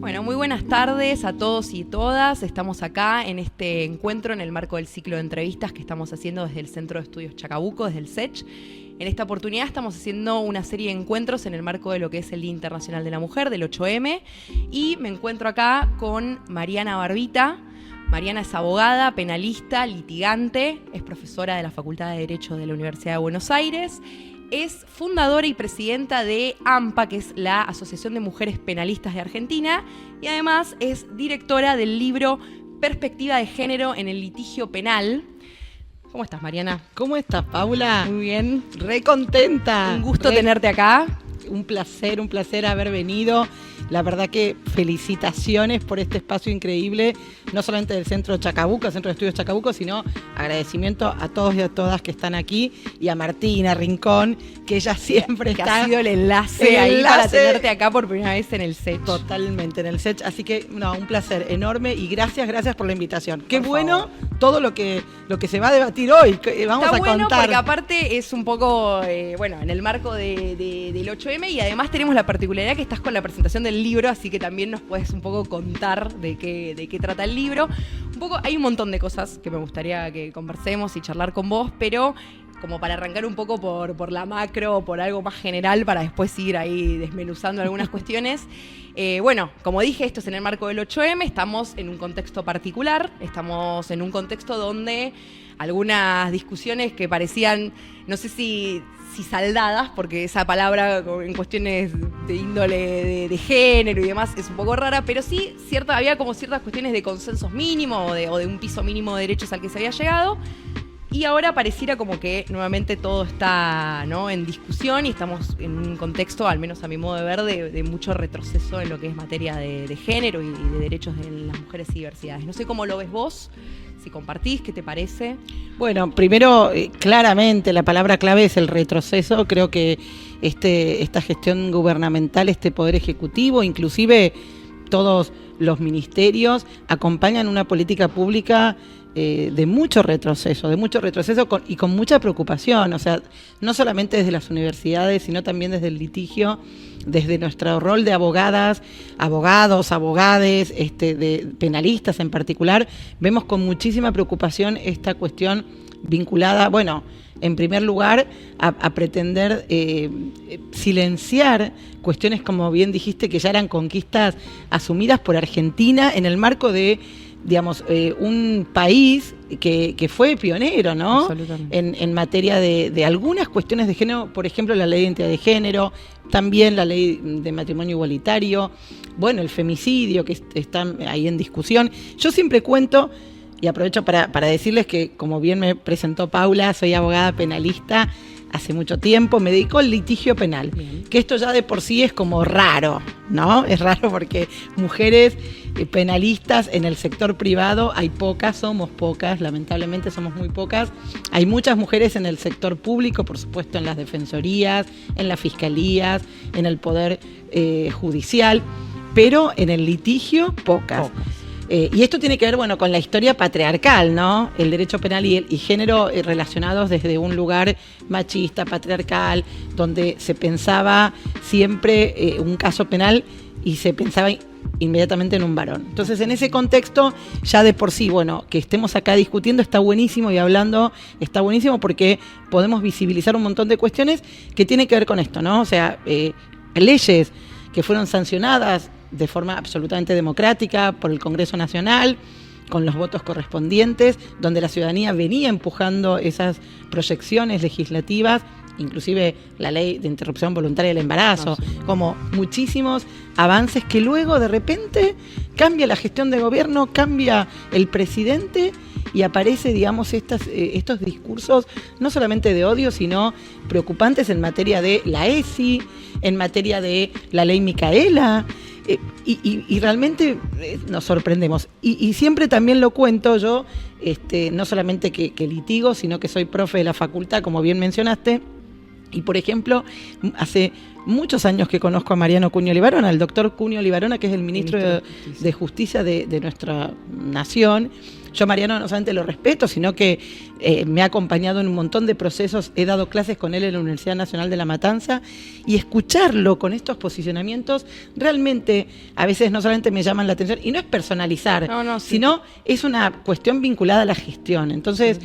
Bueno, muy buenas tardes a todos y todas. Estamos acá en este encuentro en el marco del ciclo de entrevistas que estamos haciendo desde el Centro de Estudios Chacabuco, desde el SECH. En esta oportunidad estamos haciendo una serie de encuentros en el marco de lo que es el Día Internacional de la Mujer, del 8M, y me encuentro acá con Mariana Barbita. Mariana es abogada, penalista, litigante, es profesora de la Facultad de Derecho de la Universidad de Buenos Aires. Es fundadora y presidenta de AMPA, que es la Asociación de Mujeres Penalistas de Argentina, y además es directora del libro Perspectiva de Género en el Litigio Penal. ¿Cómo estás, Mariana? ¿Cómo estás, Paula? Muy bien. Re contenta. Un gusto tenerte acá. Un placer haber venido. La verdad que felicitaciones por este espacio increíble, no solamente del Centro Chacabuco, el Centro de Estudios Chacabuco, sino agradecimiento a todos y a todas que están aquí, y a Martina Rincón, que ella siempre que está... ha sido el enlace para tenerte acá por primera vez en el SECH. Totalmente, en el SECH. Así que, un placer enorme y gracias por la invitación. Qué Por bueno favor. Todo lo que se va a debatir hoy. Vamos Está a bueno contar. porque aparte es un poco, en el marco del 8M, y además tenemos la particularidad que estás con la presentación del libro, así que también nos puedes un poco contar de qué trata el libro. Un poco, hay un montón de cosas que me gustaría que conversemos y charlar con vos, pero como para arrancar un poco por la macro, por algo más general, para después ir ahí desmenuzando algunas cuestiones. Como dije, esto es en el marco del 8M, estamos en un contexto particular, estamos en un contexto donde algunas discusiones que parecían, no sé si saldadas, porque esa palabra en cuestiones de índole de género y demás es un poco rara, pero sí había como ciertas cuestiones de consensos mínimos o de un piso mínimo de derechos al que se había llegado. Y ahora pareciera como que nuevamente todo está, ¿no?, en discusión, y estamos en un contexto, al menos a mi modo de ver, de mucho retroceso en lo que es materia de género y de derechos de las mujeres y diversidades. No sé cómo lo ves vos, si compartís, ¿qué te parece? Bueno, primero, claramente la palabra clave es el retroceso. Creo que esta gestión gubernamental, este poder ejecutivo, inclusive todos los ministerios, acompañan una política pública de mucho retroceso y con mucha preocupación. O sea, no solamente desde las universidades, sino también desde el litigio, desde nuestro rol de abogadas, abogados, abogades, de penalistas en particular, vemos con muchísima preocupación esta cuestión vinculada, en primer lugar, a pretender silenciar cuestiones, como bien dijiste, que ya eran conquistas asumidas por Argentina en el marco de, un país que fue pionero, ¿no? En materia de algunas cuestiones de género, por ejemplo, la ley de identidad de género, también la ley de matrimonio igualitario, el femicidio, que está ahí en discusión. Yo siempre cuento, y aprovecho para decirles que, como bien me presentó Paula, soy abogada penalista hace mucho tiempo, me dedico al litigio penal. Bien. Que esto ya de por sí es como raro, ¿no? Es raro porque mujeres penalistas en el sector privado hay pocas, somos pocas, lamentablemente somos muy pocas. Hay muchas mujeres en el sector público, por supuesto en las defensorías, en las fiscalías, en el poder judicial, pero en el litigio pocas. Y esto tiene que ver, con la historia patriarcal, ¿no? El derecho penal y género relacionados desde un lugar machista, patriarcal, donde se pensaba siempre un caso penal y se pensaba inmediatamente en un varón. Entonces, en ese contexto, ya de por sí, que estemos acá discutiendo está buenísimo, y hablando está buenísimo, porque podemos visibilizar un montón de cuestiones que tienen que ver con esto, ¿no? O sea, leyes que fueron sancionadas de forma absolutamente democrática por el Congreso Nacional, con los votos correspondientes, donde la ciudadanía venía empujando esas proyecciones legislativas, inclusive la ley de interrupción voluntaria del embarazo, como muchísimos avances que luego de repente cambia la gestión de gobierno, cambia el presidente y aparece, estos discursos no solamente de odio, sino preocupantes en materia de la ESI, en materia de la ley Micaela. Y realmente nos sorprendemos. Y siempre también lo cuento yo, no solamente que litigo, sino que soy profe de la facultad, como bien mencionaste. Y, por ejemplo, hace muchos años que conozco a Mariano Cunio Libarona, al doctor Cunio Libarona, que es el ministro de Justicia de nuestra nación. Yo, Mariano, no solamente lo respeto, sino que me ha acompañado en un montón de procesos, he dado clases con él en la Universidad Nacional de La Matanza, y escucharlo con estos posicionamientos realmente a veces no solamente me llaman la atención, y no es personalizar, sino es una cuestión vinculada a la gestión. Entonces,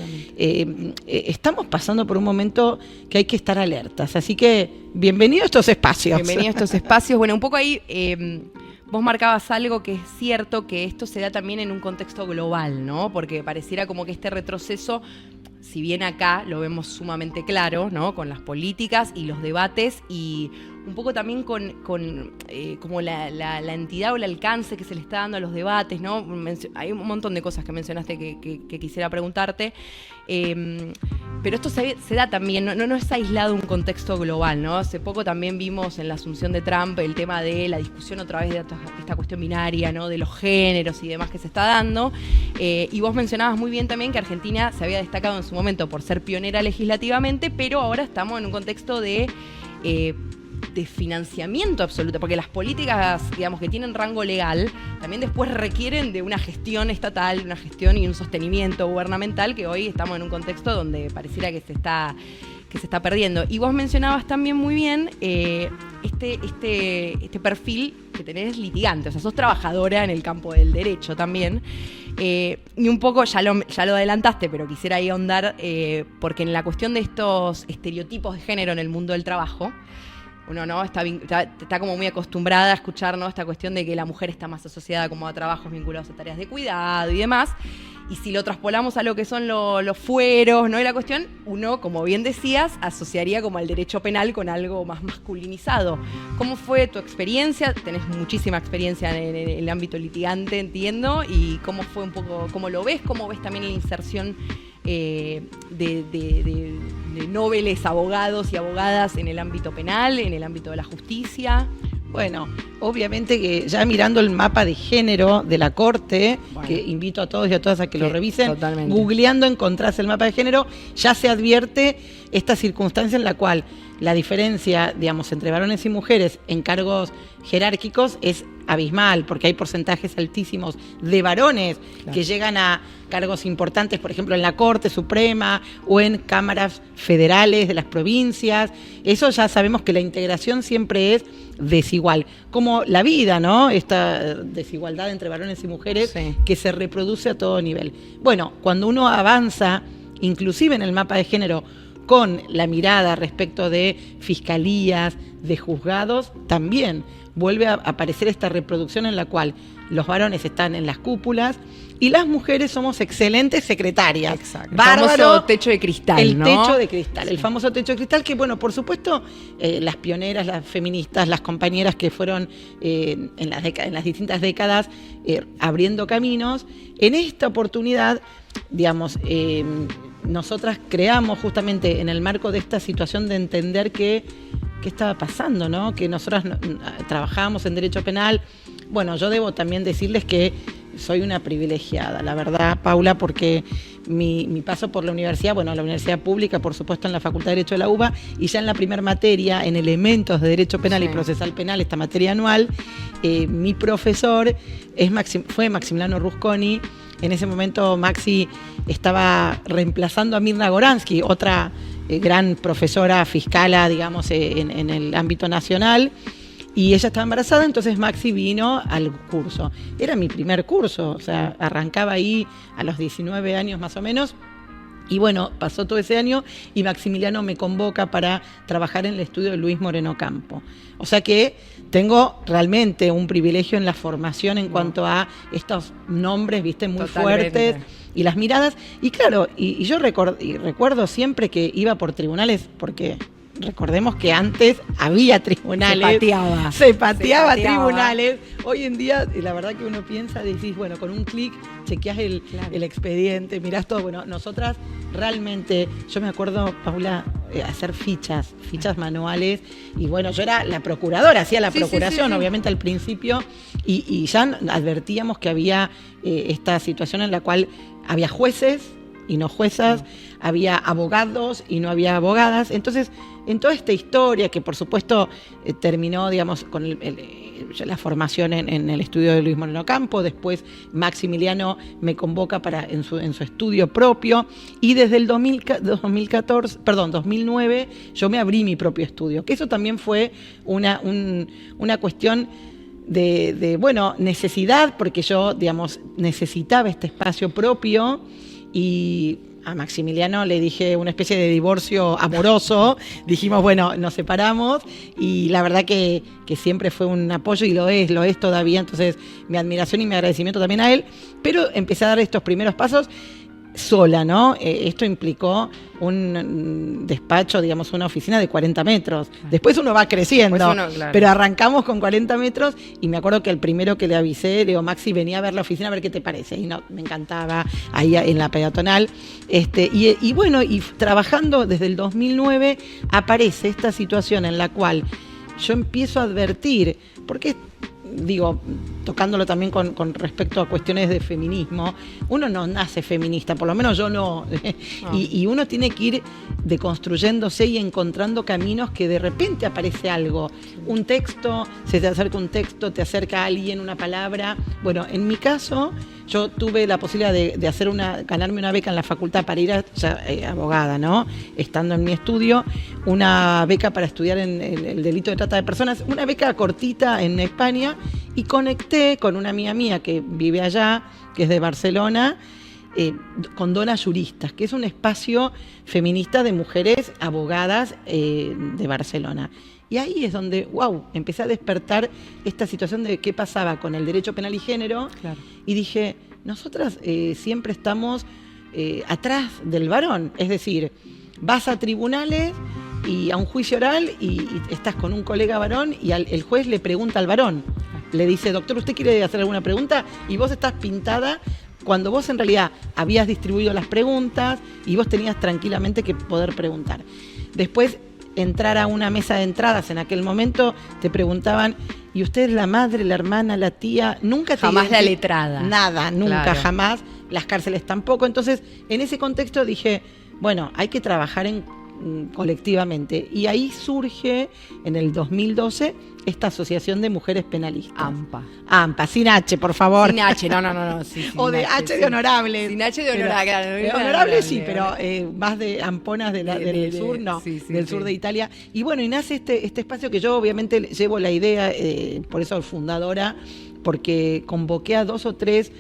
estamos pasando por un momento que hay que estar alertas, así que bienvenido a estos espacios. Bienvenido a estos espacios. Bueno, un poco ahí vos marcabas algo que es cierto, que esto se da también en un contexto global, ¿no? Porque pareciera como que este retroceso, si bien acá lo vemos sumamente claro, ¿no? Con las políticas y los debates, y un poco también con como la entidad o el alcance que se le está dando a los debates, ¿no? Hay un montón de cosas que mencionaste que quisiera preguntarte, pero esto se da también, no es aislado un contexto global, ¿no? Hace poco también vimos en la asunción de Trump el tema de la discusión otra vez de esta cuestión binaria, ¿no? De los géneros y demás que se está dando, y vos mencionabas muy bien también que Argentina se había destacado en su momento por ser pionera legislativamente, pero ahora estamos en un contexto de financiamiento absoluto, porque las políticas, digamos, que tienen rango legal, también después requieren de una gestión estatal, una gestión y un sostenimiento gubernamental, que hoy estamos en un contexto donde pareciera que se está perdiendo. Y vos mencionabas también muy bien este perfil que tenés litigante, o sea, sos trabajadora en el campo del derecho también, y un poco, ya lo adelantaste, pero quisiera ahí ahondar, porque en la cuestión de estos estereotipos de género en el mundo del trabajo, uno no está como muy acostumbrada a escuchar, ¿no? Esta cuestión de que la mujer está más asociada como a trabajos vinculados a tareas de cuidado y demás. Y si lo traspolamos a lo que son los fueros, ¿no? Y la cuestión, uno, como bien decías, asociaría como al derecho penal con algo más masculinizado. ¿Cómo fue tu experiencia? Tenés muchísima experiencia en el ámbito litigante, entiendo. ¿Y cómo fue un poco, cómo lo ves? ¿Cómo ves también la inserción de nobles abogados y abogadas en el ámbito penal, en el ámbito de la justicia? Bueno, obviamente que ya mirando el mapa de género de la Corte, que invito a todos y a todas a que lo revisen, totalmente. Googleando encontrás el mapa de género, ya se advierte esta circunstancia en la cual la diferencia, digamos, entre varones y mujeres en cargos jerárquicos es abismal, porque hay porcentajes altísimos de varones que llegan a cargos importantes, por ejemplo, en la Corte Suprema o en cámaras federales de las provincias. Eso ya sabemos que la integración siempre es desigual, como la vida, ¿no? Esta desigualdad entre varones y mujeres que se reproduce a todo nivel. Bueno, cuando uno avanza, inclusive en el mapa de género, con la mirada respecto de fiscalías, de juzgados, también vuelve a aparecer esta reproducción en la cual los varones están en las cúpulas y las mujeres somos excelentes secretarias. Exacto. El famoso techo de cristal, el techo de cristal, el famoso techo de cristal que, bueno, por supuesto, las pioneras, las feministas, las compañeras que fueron en las distintas décadas abriendo caminos, en esta oportunidad, digamos, nosotras creamos justamente en el marco de esta situación de entender qué estaba pasando, ¿no? Que nosotras trabajábamos en derecho penal. Bueno, yo debo también decirles que soy una privilegiada, la verdad, Paula, porque mi paso por la universidad, bueno, la universidad pública, por supuesto, en la Facultad de Derecho de la UBA, y ya en la primera materia, en elementos de derecho penal y procesal penal, esta materia anual, mi profesor fue Maximiliano Rusconi. En ese momento Maxi estaba reemplazando a Mirna Goransky, otra gran profesora fiscala, digamos, en el ámbito nacional, y ella estaba embarazada, entonces Maxi vino al curso. Era mi primer curso, o sea, arrancaba ahí a los 19 años más o menos, y bueno, pasó todo ese año y Maximiliano me convoca para trabajar en el estudio de Luis Moreno Campo. O sea que tengo realmente un privilegio en la formación en cuanto a estos nombres, viste, muy fuertes, y las miradas. Y claro, y yo recuerdo siempre que iba por tribunales, porque recordemos que antes había tribunales. Se pateaba tribunales. Hoy en día, la verdad que uno piensa, decís, bueno, con un clic chequeás el expediente, mirás todo. Bueno, nosotras realmente, yo me acuerdo, Paula, hacer fichas manuales, y bueno, yo era la procuradora, hacía la procuración, obviamente al principio, y ya advertíamos que había esta situación en la cual había jueces y no juezas, había abogados y no había abogadas. Entonces, en toda esta historia que por supuesto terminó, digamos, con la formación en el estudio de Luis Moreno Campo, después Maximiliano me convoca en su estudio propio, y desde el 2009 yo me abrí mi propio estudio, que eso también fue una cuestión de necesidad, porque yo, digamos, necesitaba este espacio propio, y a Maximiliano le dije una especie de divorcio amoroso. Dijimos, bueno, nos separamos, y la verdad que siempre fue un apoyo, y lo es todavía. Entonces, mi admiración y mi agradecimiento también a él. Pero empecé a dar estos primeros pasos sola, ¿no? Esto implicó un despacho, digamos, una oficina de 40 metros. Después uno va creciendo, claro, pero arrancamos con 40 metros, y me acuerdo que el primero que le avisé, le digo, Maxi, venía a ver la oficina a ver qué te parece. Y no, me encantaba, ahí en la peatonal. Y bueno, y trabajando desde el 2009, aparece esta situación en la cual yo empiezo a advertir, porque digo, tocándolo también con respecto a cuestiones de feminismo, uno no nace feminista, por lo menos yo no. Y uno tiene que ir deconstruyéndose y encontrando caminos, que de repente aparece algo, un texto, se te acerca un texto, te acerca a alguien, una palabra. Bueno, en mi caso, yo tuve la posibilidad de ganarme una beca en la facultad para ir abogada, ¿no? Estando en mi estudio, una beca para estudiar en el delito de trata de personas, una beca cortita en España, y conecté con una amiga mía que vive allá, que es de Barcelona, con Donas Juristas, que es un espacio feminista de mujeres abogadas de Barcelona. Y ahí es donde, empecé a despertar esta situación de qué pasaba con el derecho penal y género. Claro. Y dije, nosotras siempre estamos atrás del varón. Es decir, vas a tribunales y a un juicio oral, y estás con un colega varón, y el juez le pregunta al varón. Le dice, doctor, ¿usted quiere hacer alguna pregunta? Y vos estás pintada, cuando vos en realidad habías distribuido las preguntas y vos tenías tranquilamente que poder preguntar. Después, entrar a una mesa de entradas, en aquel momento te preguntaban, ¿y usted es la madre, la hermana, la tía? Nunca te jamás la letrada. Nada, nunca, claro. Jamás. Las cárceles tampoco. Entonces, en ese contexto dije, bueno, hay que trabajar colectivamente. Y ahí surge, en el 2012, esta Asociación de Mujeres Penalistas. AMPA, sin H, por favor. Sin H, no. Sí, o de H, de honorables. Sin H de honorables. Honorables sí, pero más de amponas del sur, no. Del sur de Italia. Y bueno, y nace este espacio, que yo obviamente llevo la idea, por eso fundadora, porque convoqué a dos o tres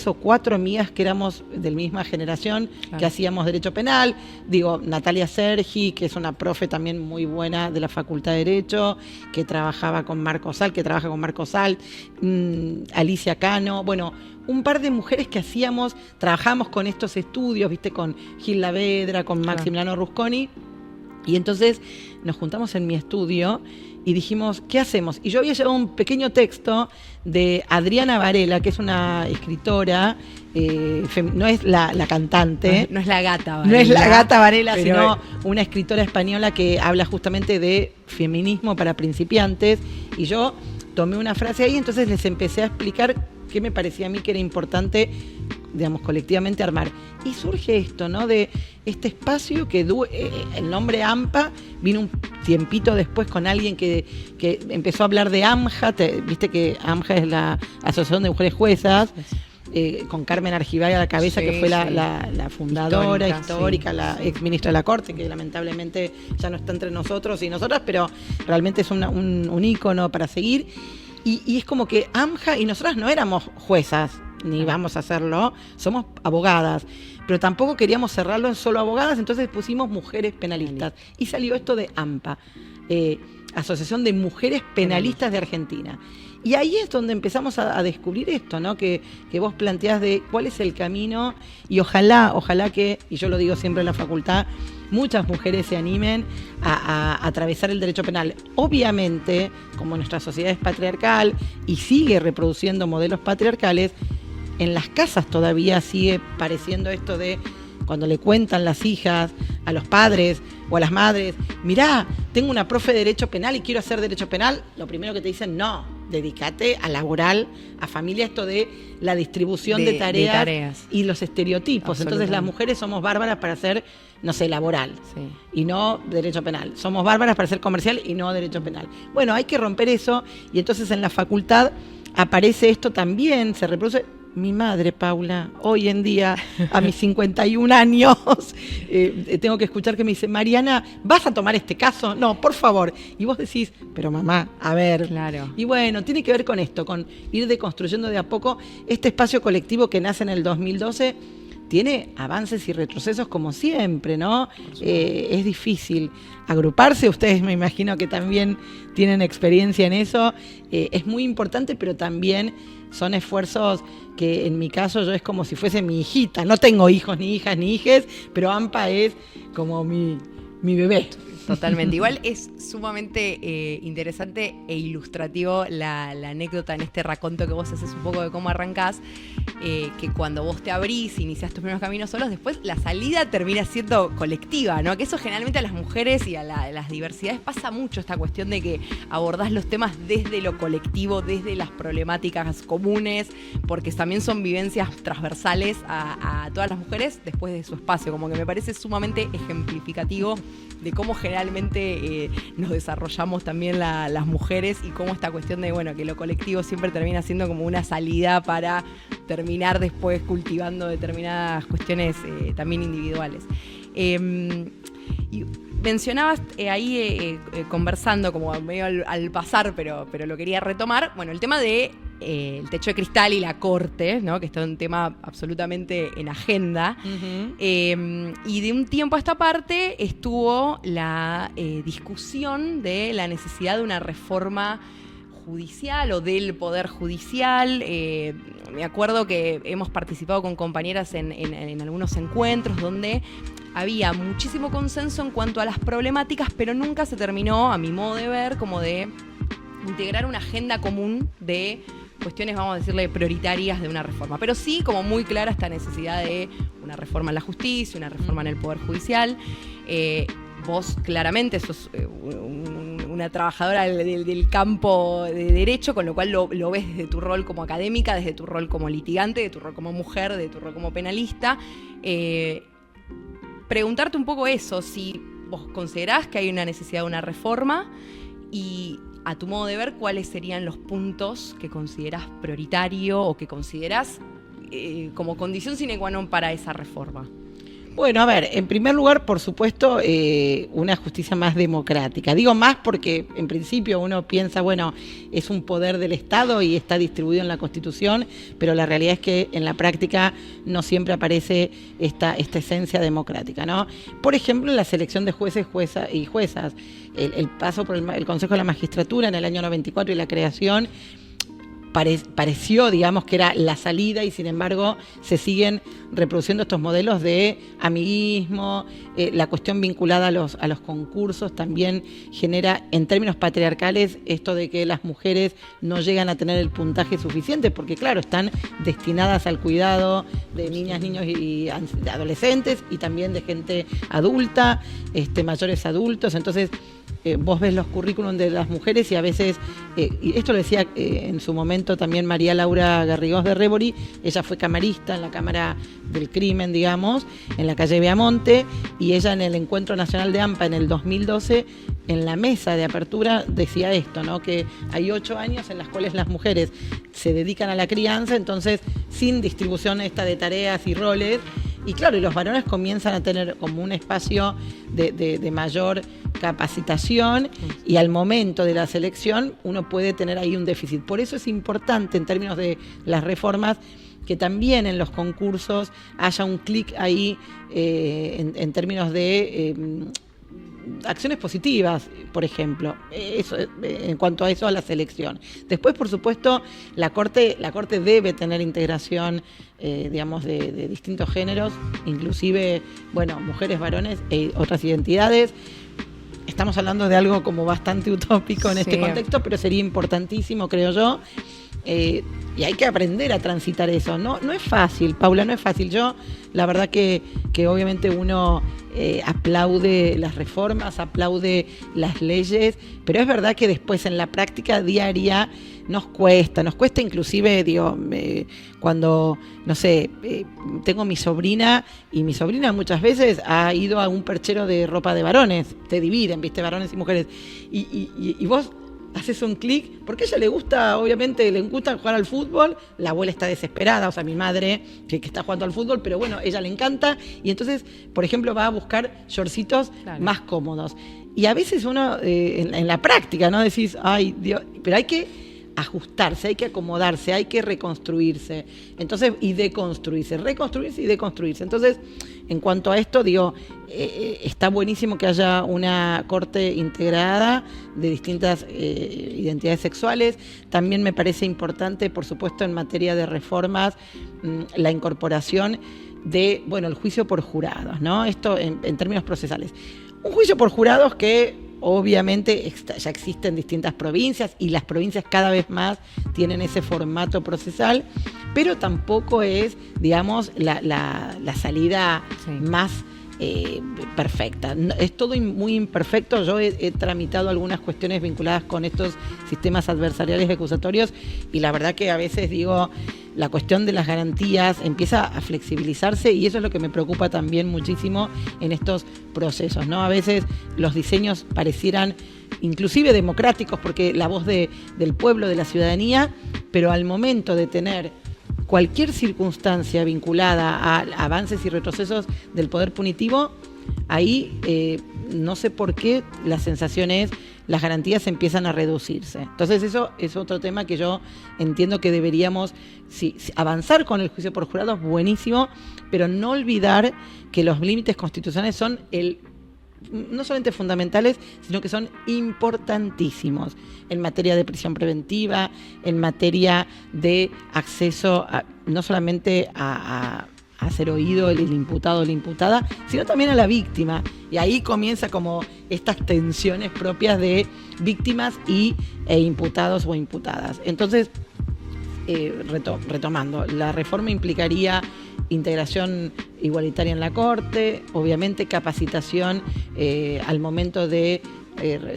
o cuatro amigas que éramos de la misma generación, claro, que hacíamos derecho penal. Digo, Natalia Sergi, que es una profe también muy buena de la Facultad de Derecho, que trabaja con Marco Salt, Alicia Cano, bueno, un par de mujeres que trabajábamos con estos estudios, viste, con Gil Lavedra, con Maximiliano Rusconi, y entonces nos juntamos en mi estudio y dijimos, ¿qué hacemos? Y yo había llevado un pequeño texto de Adriana Varela, que es una escritora, no es la cantante. No es la gata Varela. No es la gata Varela, sino una escritora española que habla justamente de feminismo para principiantes. Y yo tomé una frase ahí, entonces les empecé a explicar qué me parecía a mí que era importante, digamos, colectivamente armar. Y surge esto, ¿no? De este espacio que el nombre AMPA vino un tiempito después con alguien que empezó a hablar de AMJA. Viste que AMJA es la Asociación de Mujeres Juezas, con Carmen Argibay a la cabeza, que fue la fundadora, histórica, la ex ministra de la Corte, que lamentablemente ya no está entre nosotros y nosotras, pero realmente es un ícono para seguir. Y es como que AMJA, y nosotras no éramos juezas, ni vamos a hacerlo, somos abogadas, pero tampoco queríamos cerrarlo en solo abogadas, entonces pusimos mujeres penalistas. Y salió esto de AMPA, Asociación de Mujeres Penalistas de Argentina. Y ahí es donde empezamos a descubrir esto, ¿no? Que vos planteás de cuál es el camino, y ojalá que, y yo lo digo siempre en la facultad, muchas mujeres se animen a atravesar el derecho penal. Obviamente, como nuestra sociedad es patriarcal y sigue reproduciendo modelos patriarcales, en las casas todavía sigue pareciendo esto de cuando le cuentan las hijas a los padres o a las madres, mirá, tengo una profe de derecho penal y quiero hacer derecho penal, lo primero que te dicen, no, dedícate a laboral, a familia, esto de la distribución de tareas y los estereotipos. Entonces las mujeres somos bárbaras para hacer, no sé, laboral y no derecho penal. Somos bárbaras para hacer comercial y no derecho penal. Bueno, hay que romper eso y entonces en la facultad aparece esto también, se reproduce. Mi madre, Paula, hoy en día, a mis 51 años, tengo que escuchar que me dice, Mariana, ¿vas a tomar este caso? No, por favor. Y vos decís, pero mamá, a ver. Claro. Y bueno, tiene que ver con esto, con ir deconstruyendo de a poco este espacio colectivo que nace en el 2012. Tiene avances y retrocesos como siempre, ¿no? Es difícil agruparse, ustedes me imagino que también tienen experiencia en eso. Es muy importante, pero también son esfuerzos que en mi caso yo es como si fuese mi hijita. No tengo hijos, ni hijas, ni hijes, pero AMPA es como mi bebé. Totalmente. Igual es sumamente interesante e ilustrativo la anécdota en este raconto que vos haces un poco de cómo arrancás, que cuando vos te abrís, iniciás tus primeros caminos solos, después la salida termina siendo colectiva, ¿no? Que eso generalmente a las mujeres y a las diversidades pasa mucho, esta cuestión de que abordás los temas desde lo colectivo, desde las problemáticas comunes, porque también son vivencias transversales a todas las mujeres después de su espacio, como que me parece sumamente ejemplificativo de cómo generalmente nos desarrollamos también las mujeres y cómo esta cuestión de, bueno, que lo colectivo siempre termina siendo como una salida para terminar después cultivando determinadas cuestiones también individuales. Y mencionabas ahí conversando como medio al pasar, pero lo quería retomar, bueno, el tema de el techo de cristal y la corte, ¿no? Que está un tema absolutamente en agenda. Uh-huh. Y de un tiempo a esta parte estuvo la discusión de la necesidad de una reforma judicial o del poder judicial. Me acuerdo que hemos participado con compañeras en algunos encuentros donde había muchísimo consenso en cuanto a las problemáticas, pero nunca se terminó, a mi modo de ver, como de integrar una agenda común de cuestiones, vamos a decirle, prioritarias de una reforma. Pero sí, como muy clara esta necesidad de una reforma en la justicia, una reforma en el Poder Judicial. Vos claramente sos una trabajadora del campo de derecho, con lo cual lo ves desde tu rol como académica, desde tu rol como litigante, de tu rol como mujer, de tu rol como penalista. Preguntarte un poco eso, si vos considerás que hay una necesidad de una reforma y, a tu modo de ver, ¿cuáles serían los puntos que considerás prioritario o que considerás como condición sine qua non para esa reforma? Bueno, a ver, en primer lugar, por supuesto, una justicia más democrática. Digo más porque, en principio, uno piensa, bueno, es un poder del Estado y está distribuido en la Constitución, pero la realidad es que en la práctica no siempre aparece esta esencia democrática, ¿no? Por ejemplo, en la selección de jueces, juezas y juezas, el paso por el Consejo de la Magistratura en el año 94 y la creación, pareció, digamos, que era la salida y sin embargo se siguen reproduciendo estos modelos de amiguismo. La cuestión vinculada a los concursos también genera, en términos patriarcales, esto de que las mujeres no llegan a tener el puntaje suficiente porque, claro, están destinadas al cuidado de niñas, niños y adolescentes y también de gente adulta, mayores adultos. Entonces, vos ves los currículum de las mujeres y a veces, y esto lo decía en su momento también María Laura Garrigós de Rébori, ella fue camarista en la Cámara del Crimen, digamos, en la calle Beamonte, y ella en el Encuentro Nacional de AMPA en el 2012, en la mesa de apertura decía esto, ¿no? Que hay 8 años en los cuales las mujeres se dedican a la crianza, entonces sin distribución esta de tareas y roles. Y claro, y los varones comienzan a tener como un espacio de mayor capacitación y al momento de la selección uno puede tener ahí un déficit. Por eso es importante en términos de las reformas que también en los concursos haya un clic ahí en términos de acciones positivas, por ejemplo, eso, en cuanto a eso, a la selección. Después, por supuesto, la Corte debe tener integración, digamos, de distintos géneros, inclusive, bueno, mujeres, varones e otras identidades. Estamos hablando de algo como bastante utópico en este contexto, pero sería importantísimo, creo yo. y hay que aprender a transitar eso. No es fácil, Paula, no es fácil. Yo, la verdad que obviamente uno aplaude las reformas, aplaude las leyes, pero es verdad que después en la práctica diaria nos cuesta inclusive, digo, cuando, no sé, tengo mi sobrina, y mi sobrina muchas veces ha ido a un perchero de ropa de varones, te dividen, viste, varones y mujeres, y vos haces un clic, porque a ella le gusta jugar al fútbol, la abuela está desesperada, o sea, mi madre, que está jugando al fútbol, pero bueno, ella le encanta, y entonces, por ejemplo, va a buscar shortcitos más cómodos. Y a veces uno, en la práctica, ¿no? Decís, ay, Dios, pero hay que ajustarse, hay que acomodarse, hay que reconstruirse, entonces, y deconstruirse, reconstruirse y deconstruirse. Entonces, en cuanto a esto, digo, está buenísimo que haya una corte integrada de distintas identidades sexuales. También me parece importante, por supuesto, en materia de reformas, la incorporación de, el juicio por jurados, ¿no? Esto en términos procesales. Un juicio por jurados que obviamente ya existe en distintas provincias, y las provincias cada vez más tienen ese formato procesal, pero tampoco es, digamos, la salida más perfecta. Es todo muy imperfecto. Yo he tramitado algunas cuestiones vinculadas con estos sistemas adversariales y acusatorios, y la verdad que a veces digo, la cuestión de las garantías empieza a flexibilizarse, y eso es lo que me preocupa también muchísimo en estos procesos, ¿no? A veces los diseños parecieran inclusive democráticos, porque la voz del pueblo, de la ciudadanía, pero al momento de tener cualquier circunstancia vinculada a avances y retrocesos del poder punitivo, ahí no sé por qué la sensación es las garantías empiezan a reducirse. Entonces eso es otro tema que yo entiendo que deberíamos avanzar con el juicio por jurados, buenísimo, pero no olvidar que los límites constitucionales son no solamente fundamentales, sino que son importantísimos en materia de prisión preventiva, en materia de acceso no solamente a ser oído el imputado o la imputada, sino también a la víctima. Y ahí comienza como estas tensiones propias de víctimas e imputados o imputadas. Entonces, retomando, la reforma implicaría integración igualitaria en la Corte, obviamente capacitación al momento de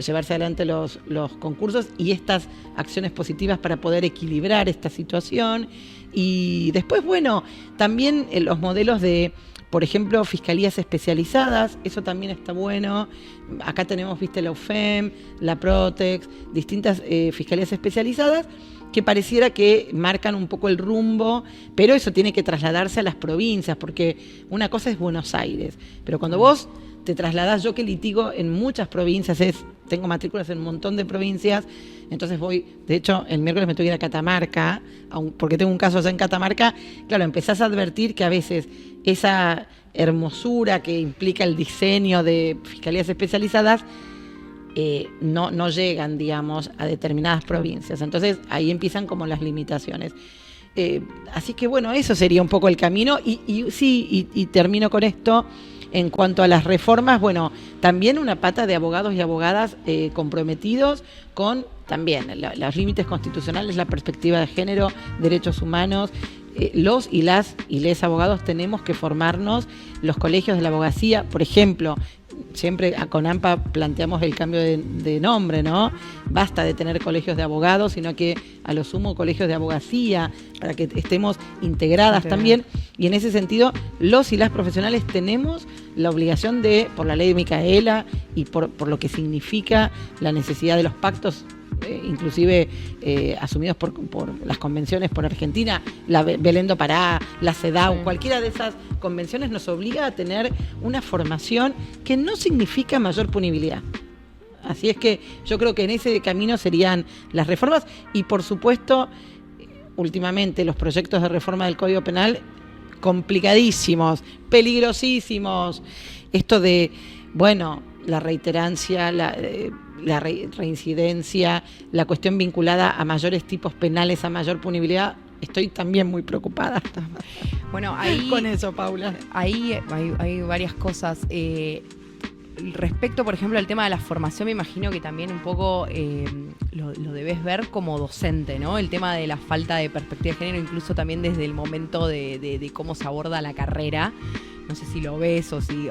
llevarse adelante los concursos, y estas acciones positivas para poder equilibrar esta situación. Y después, también los modelos de, por ejemplo, fiscalías especializadas, eso también está bueno. Acá tenemos, la UFEM, la Protex, distintas fiscalías especializadas que pareciera que marcan un poco el rumbo, pero eso tiene que trasladarse a las provincias, porque una cosa es Buenos Aires, pero cuando vos te trasladás, yo que litigo en muchas provincias, tengo matrículas en un montón de provincias, entonces de hecho el miércoles me tengo que ir a Catamarca, porque tengo un caso allá en Catamarca. Claro, empezás a advertir que a veces esa hermosura que implica el diseño de fiscalías especializadas no llegan, digamos, a determinadas provincias. Entonces ahí empiezan como las limitaciones. Así que eso sería un poco el camino. Y termino con esto. En cuanto a las reformas, también una pata de abogados y abogadas comprometidos con también los límites constitucionales, la perspectiva de género, derechos humanos. Los y les abogados tenemos que formarnos, los colegios de la abogacía, por ejemplo. Siempre con AMPA planteamos el cambio de nombre, ¿no? Basta de tener colegios de abogados, sino que a lo sumo colegios de abogacía, para que estemos integradas también. Y en ese sentido, los y las profesionales tenemos la obligación por la ley de Micaela y por lo que significa la necesidad de los pactos, inclusive asumidos por las convenciones por Argentina, la Belén do Pará, la CEDAW, cualquiera de esas convenciones nos obliga a tener una formación que no significa mayor punibilidad. Así es que yo creo que en ese camino serían las reformas, y por supuesto, últimamente los proyectos de reforma del Código Penal complicadísimos, peligrosísimos. Esto de, la reiterancia, la reincidencia, la cuestión vinculada a mayores tipos penales, a mayor punibilidad, estoy también muy preocupada. Ahí con eso, Paula. Ahí hay varias cosas. respecto, por ejemplo, al tema de la formación, me imagino que también un poco lo debes ver como docente, ¿no? El tema de la falta de perspectiva de género, incluso también desde el momento de cómo se aborda la carrera. No sé si lo ves o si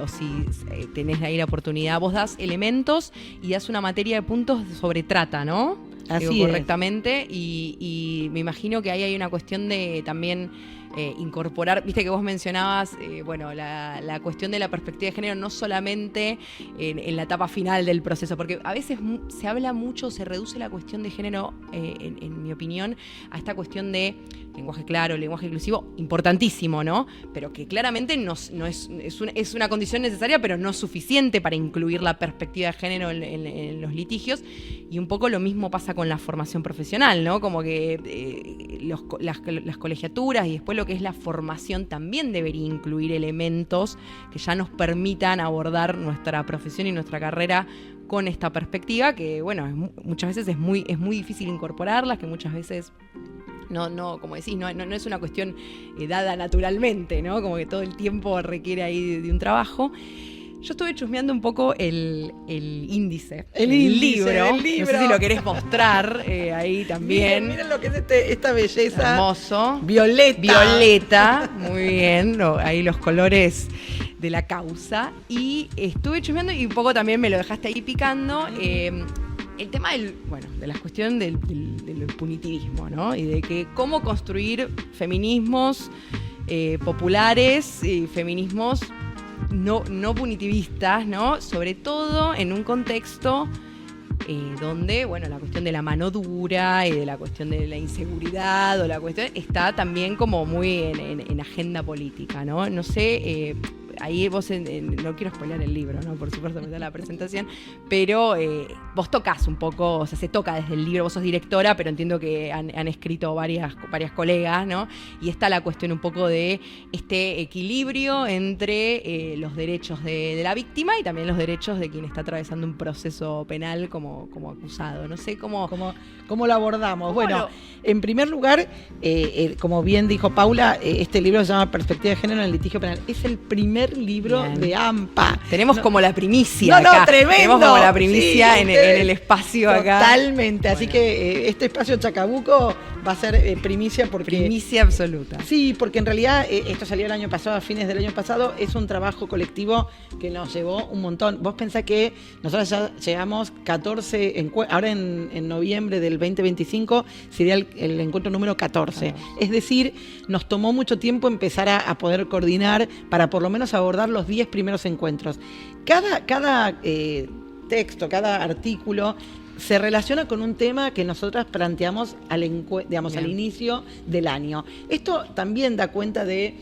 tenés ahí la oportunidad. Vos das elementos y das una materia de puntos sobre trata, ¿no? Así correctamente. Y me imagino que ahí hay una cuestión de también incorporar, viste que vos mencionabas, la cuestión de la perspectiva de género no solamente en la etapa final del proceso, porque a veces se habla mucho, se reduce la cuestión de género, en mi opinión, a esta cuestión de lenguaje claro, lenguaje inclusivo, importantísimo, ¿no? Pero que claramente no es una condición necesaria, pero no suficiente para incluir la perspectiva de género en los litigios. Y un poco lo mismo pasa con la formación profesional, ¿no? Como que las colegiaturas y después lo que es la formación también debería incluir elementos que ya nos permitan abordar nuestra profesión y nuestra carrera con esta perspectiva, que bueno, muchas veces es muy difícil incorporarlas, que muchas veces no, como decís, no es una cuestión dada naturalmente, ¿no? Como que todo el tiempo requiere ahí de un trabajo. Yo estuve chusmeando un poco el índice. El libro. No sé si lo querés mostrar ahí también. Miren lo que es esta belleza. Hermoso. Violeta. Muy bien. Ahí los colores de la causa. Y estuve chusmeando y un poco también me lo dejaste ahí picando. El tema de la cuestión del punitivismo, ¿no? Y de que cómo construir feminismos populares y feminismos no punitivistas, ¿no? Sobre todo en un contexto donde, bueno, la cuestión de la mano dura y de la cuestión de la inseguridad o la cuestión está también como muy en agenda política, ¿no? No sé, ahí vos, no quiero spoilear el libro, ¿no? Por supuesto, me da la presentación, pero vos tocás un poco, o sea, se toca desde el libro, vos sos directora, pero entiendo que han escrito varias colegas, ¿no? Y está la cuestión un poco de este equilibrio entre los derechos de la víctima y también los derechos de quien está atravesando un proceso penal como acusado. No sé cómo lo abordamos. Bueno, en primer lugar, como bien dijo Paula, este libro se llama Perspectiva de Género en el Litigio Penal. Es el primer libro de AMPA. Tenemos como la primicia acá. Tremendo. Tenemos como la primicia en el espacio acá. Totalmente. Así que este espacio Chacabuco va a ser primicia porque... Primicia absoluta. Sí, porque en realidad esto salió el año pasado, a fines del año pasado. Es un trabajo colectivo que nos llevó un montón. Vos pensás que nosotros ya llegamos 14 ahora en noviembre del 2025 sería el encuentro número 14. Es decir, nos tomó mucho tiempo empezar a poder coordinar para por lo menos abordar los 10 primeros encuentros. Cada texto, cada artículo se relaciona con un tema que nosotras planteamos al inicio del año. Esto también da cuenta de...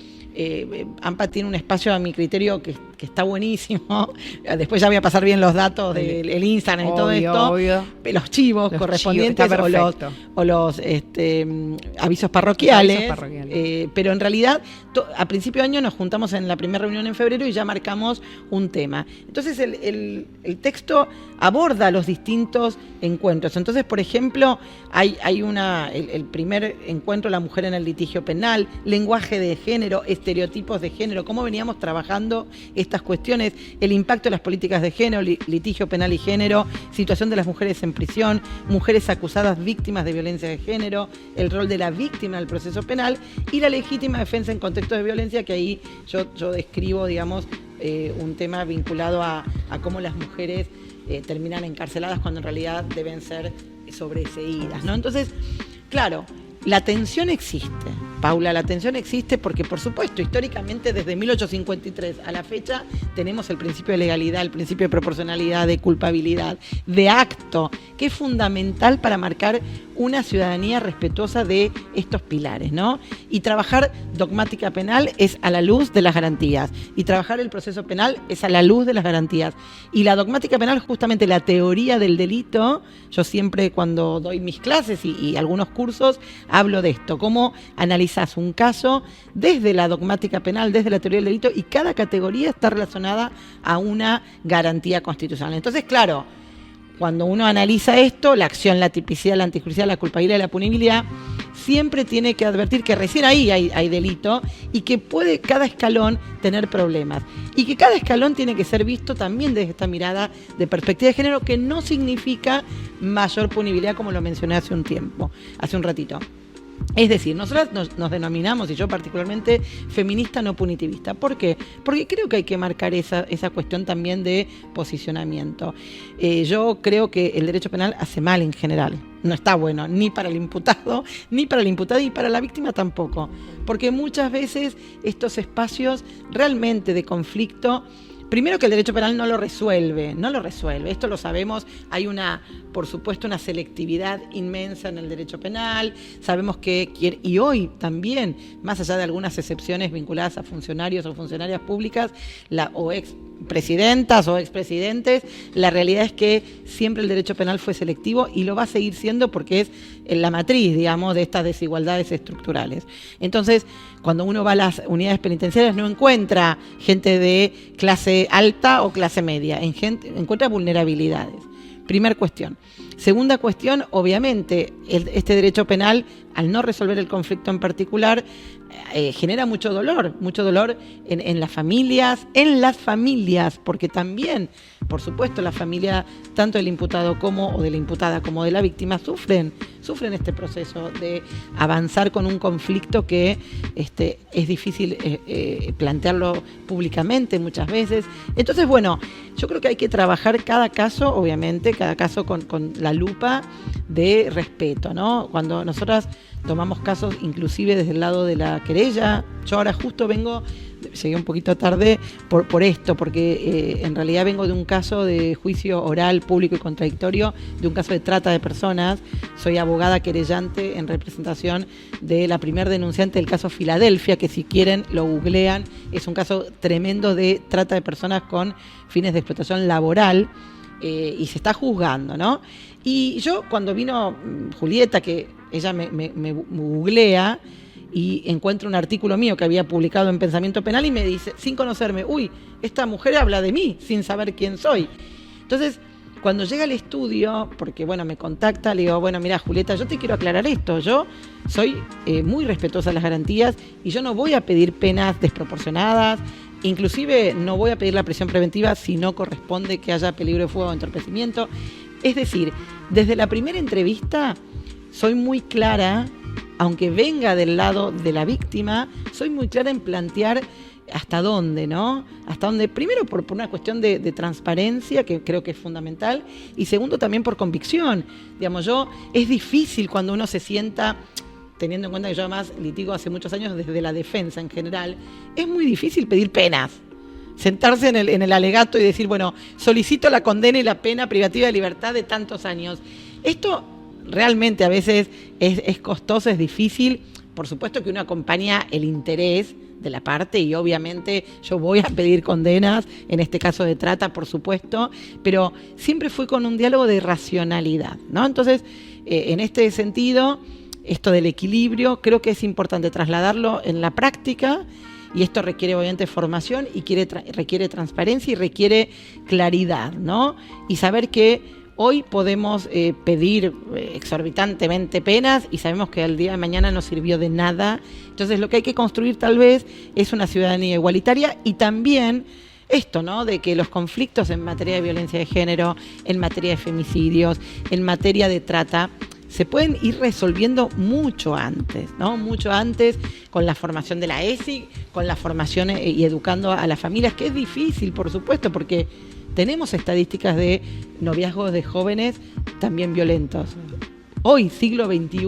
AMPA tiene un espacio a mi criterio que está buenísimo. Después ya voy a pasar bien los datos del Instagram y todo esto. Obvio. Los chivos correspondientes o los avisos parroquiales. Pero en realidad, a principio de año nos juntamos en la primera reunión en febrero y ya marcamos un tema. Entonces el texto aborda los distintos encuentros. Entonces, por ejemplo, hay el primer encuentro, la mujer en el litigio penal, lenguaje de género, estereotipos de género, cómo veníamos trabajando estas cuestiones, el impacto de las políticas de género, litigio penal y género, situación de las mujeres en prisión, mujeres acusadas víctimas de violencia de género, el rol de la víctima en el proceso penal y la legítima defensa en contextos de violencia, que ahí yo describo, digamos, un tema vinculado a cómo las mujeres terminan encarceladas cuando en realidad deben ser sobreseídas, ¿no? Entonces, claro, la tensión existe, Paula, la tensión existe porque, por supuesto, históricamente desde 1853 a la fecha tenemos el principio de legalidad, el principio de proporcionalidad, de culpabilidad, de acto, que es fundamental para marcar una ciudadanía respetuosa de estos pilares, ¿no? Y trabajar dogmática penal es a la luz de las garantías, y trabajar el proceso penal es a la luz de las garantías. Y la dogmática penal, justamente la teoría del delito, yo siempre cuando doy mis clases y algunos cursos, hablo de esto, cómo analizas un caso desde la dogmática penal, desde la teoría del delito, y cada categoría está relacionada a una garantía constitucional. Entonces, claro, cuando uno analiza esto, la acción, la tipicidad, la antijusticia, la culpabilidad y la punibilidad, siempre tiene que advertir que recién ahí hay delito y que puede cada escalón tener problemas. Y que cada escalón tiene que ser visto también desde esta mirada de perspectiva de género, que no significa mayor punibilidad, como lo mencioné hace un ratito. Es decir, nosotros nos denominamos, y yo particularmente, feminista no punitivista. ¿Por qué? Porque creo que hay que marcar esa cuestión también de posicionamiento. Yo creo que el derecho penal hace mal en general. No está bueno ni para el imputado, ni para la imputada, y para la víctima tampoco. Porque muchas veces estos espacios realmente de conflicto, primero que el derecho penal no lo resuelve, esto lo sabemos, hay por supuesto una selectividad inmensa en el derecho penal, sabemos que, y hoy también, más allá de algunas excepciones vinculadas a funcionarios o funcionarias públicas, o expresidentas o expresidentes, la realidad es que siempre el derecho penal fue selectivo y lo va a seguir siendo porque es la matriz, digamos, de estas desigualdades estructurales. Entonces, cuando uno va a las unidades penitenciarias no encuentra gente de clase alta o clase media, encuentra vulnerabilidades. Primer cuestión. Segunda cuestión, obviamente, este derecho penal, al no resolver el conflicto en particular, genera mucho dolor en las familias, porque también, por supuesto, la familia, tanto del imputado o de la imputada como de la víctima, sufren este proceso de avanzar con un conflicto que es difícil plantearlo públicamente muchas veces. Entonces, bueno, yo creo que hay que trabajar cada caso, obviamente, con la lupa de respeto, ¿no? Cuando nosotras tomamos casos inclusive desde el lado de la querella, yo ahora justo llegué un poquito tarde por esto, porque en realidad vengo de un caso de juicio oral, público y contradictorio, de un caso de trata de personas. Soy abogada querellante en representación de la primer denunciante del caso Filadelfia, que si quieren lo googlean, es un caso tremendo de trata de personas con fines de explotación laboral, y se está juzgando, ¿no? Y yo, cuando vino Julieta, que ella me googlea y encuentra un artículo mío que había publicado en Pensamiento Penal y me dice, sin conocerme, uy, esta mujer habla de mí sin saber quién soy. Entonces, cuando llega al estudio, porque bueno, me contacta, le digo, bueno, mira, Julieta, yo te quiero aclarar esto, yo soy muy respetuosa de las garantías y yo no voy a pedir penas desproporcionadas, inclusive no voy a pedir la prisión preventiva si no corresponde que haya peligro de fuego o entorpecimiento. Es decir, desde la primera entrevista soy muy clara, aunque venga del lado de la víctima, soy muy clara en plantear hasta dónde, ¿no? Hasta dónde, primero por una cuestión de transparencia, que creo que es fundamental, y segundo también por convicción. Digamos, es difícil cuando uno se sienta, teniendo en cuenta que yo además litigo hace muchos años desde la defensa en general, es muy difícil pedir penas. Sentarse en el alegato y decir, bueno, solicito la condena y la pena privativa de libertad de tantos años. Esto realmente a veces es costoso, es difícil. Por supuesto que uno acompaña el interés de la parte y obviamente yo voy a pedir condenas, en este caso de trata, por supuesto, pero siempre fui con un diálogo de racionalidad, ¿no? Entonces, en este sentido, esto del equilibrio, creo que es importante trasladarlo en la práctica. Y esto requiere obviamente formación y requiere transparencia y requiere claridad, ¿no? Y saber que hoy podemos pedir exorbitantemente penas y sabemos que al día de mañana no sirvió de nada. Entonces lo que hay que construir tal vez es una ciudadanía igualitaria y también esto, ¿no? De que los conflictos en materia de violencia de género, en materia de femicidios, en materia de trata, se pueden ir resolviendo mucho antes, ¿no? Mucho antes con la formación de la ESI, con la formación y educando a las familias, que es difícil, por supuesto, porque tenemos estadísticas de noviazgos de jóvenes también violentos. Hoy, siglo XXI,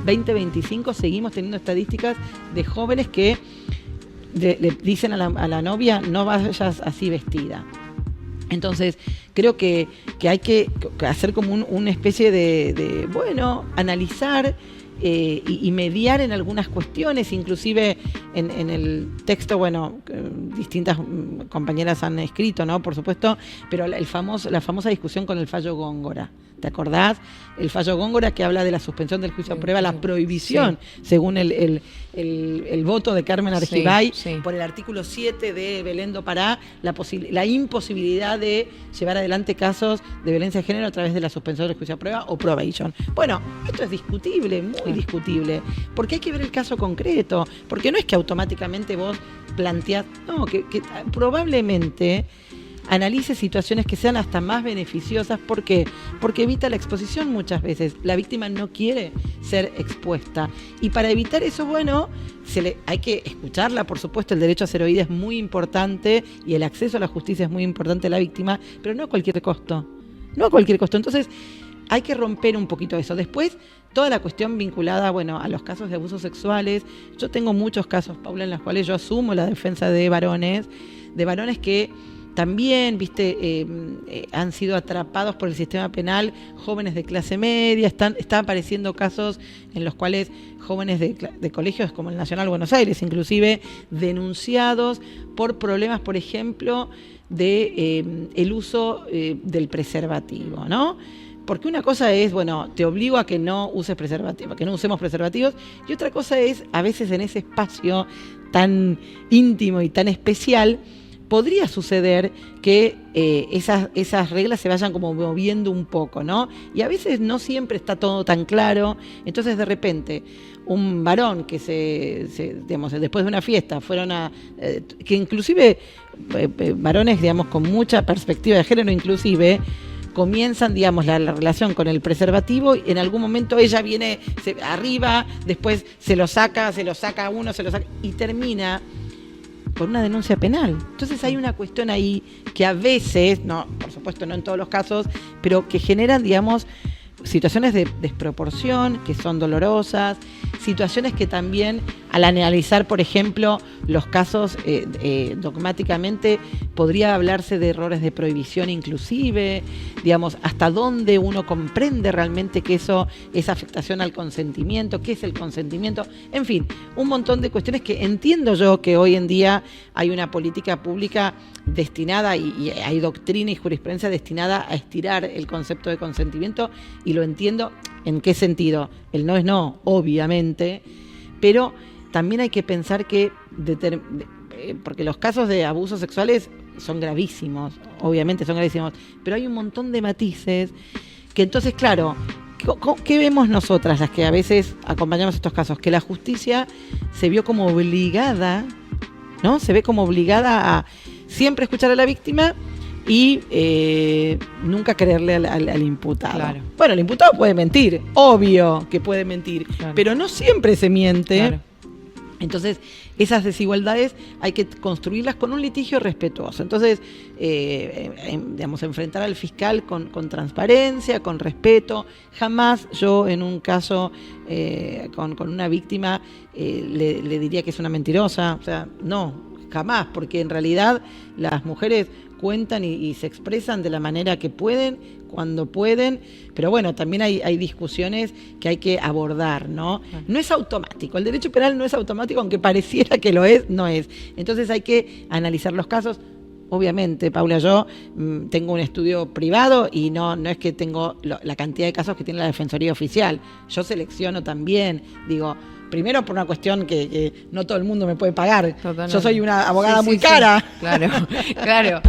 2025, seguimos teniendo estadísticas de jóvenes que le dicen a la novia, no vayas así vestida. Entonces, creo que hay que hacer como una especie de analizar y mediar en algunas cuestiones, inclusive en el texto, distintas compañeras han escrito, ¿no? Por supuesto, pero la famosa discusión con el fallo Góngora. ¿Te acordás? El fallo Góngora que habla de la suspensión del juicio a prueba, la prohibición, según el voto de Carmen Argibay, por el artículo 7 de Belén do Pará, la imposibilidad de llevar adelante casos de violencia de género a través de la suspensión del juicio a prueba o probation. Bueno, esto es discutible, muy discutible, porque hay que ver el caso concreto, porque no es que automáticamente vos planteás, no, que probablemente analice situaciones que sean hasta más beneficiosas. ¿Por qué? Porque evita la exposición muchas veces. La víctima no quiere ser expuesta. Y para evitar eso, bueno, hay que escucharla, por supuesto. El derecho a ser oída es muy importante y el acceso a la justicia es muy importante a la víctima, pero no a cualquier costo. No a cualquier costo. Entonces, hay que romper un poquito eso. Después, toda la cuestión vinculada, bueno, a los casos de abusos sexuales. Yo tengo muchos casos, Paula, en los cuales yo asumo la defensa de varones que también, han sido atrapados por el sistema penal, jóvenes de clase media. Están apareciendo casos en los cuales jóvenes de colegios como el Nacional Buenos Aires, inclusive denunciados por problemas, por ejemplo, de el uso del preservativo, ¿no? Porque una cosa es, bueno, te obligo a que no uses preservativo, que no usemos preservativos, y otra cosa es, a veces en ese espacio tan íntimo y tan especial, podría suceder que esas reglas se vayan como moviendo un poco, ¿no? Y a veces no siempre está todo tan claro. Entonces, de repente, un varón que digamos, después de una fiesta fueron que inclusive varones, digamos, con mucha perspectiva de género, inclusive comienzan, digamos, la relación con el preservativo, y en algún momento ella viene arriba, después se lo saca uno, y termina por una denuncia penal. Entonces hay una cuestión ahí que a veces, no, por supuesto no en todos los casos, pero que generan, digamos, situaciones de desproporción, que son dolorosas, situaciones que también, al analizar, por ejemplo, los casos dogmáticamente, podría hablarse de errores de prohibición inclusive, digamos, hasta dónde uno comprende realmente que eso es afectación al consentimiento, qué es el consentimiento, en fin, un montón de cuestiones que entiendo yo que hoy en día hay una política pública destinada y hay doctrina y jurisprudencia destinada a estirar el concepto de consentimiento, y lo entiendo. ¿En qué sentido? El no es no, obviamente, pero también hay que pensar que, porque los casos de abusos sexuales son gravísimos, obviamente son gravísimos, pero hay un montón de matices que entonces, claro, ¿qué vemos nosotras, las que a veces acompañamos estos casos? Que la justicia se vio como obligada, ¿no? Se ve como obligada a siempre escuchar a la víctima y nunca creerle al imputado. Claro. Bueno, el imputado puede mentir, obvio que puede mentir, claro, pero no siempre se miente. Claro. Entonces, esas desigualdades hay que construirlas con un litigio respetuoso. Entonces, digamos, enfrentar al fiscal con transparencia, con respeto. Jamás yo, en un caso con una víctima, le diría que es una mentirosa. O sea, no, jamás, porque en realidad las mujeres cuentan y se expresan de la manera que pueden, cuando pueden, pero bueno, también hay discusiones que hay que abordar, ¿no? No es automático, el derecho penal no es automático, aunque pareciera que lo es, no es. Entonces hay que analizar los casos. Obviamente, Paula, yo tengo un estudio privado y no es que tengo la cantidad de casos que tiene la Defensoría Oficial. Yo selecciono también, digo, primero por una cuestión que no todo el mundo me puede pagar. Totalmente. Yo soy una abogada muy cara. Sí. Claro, claro.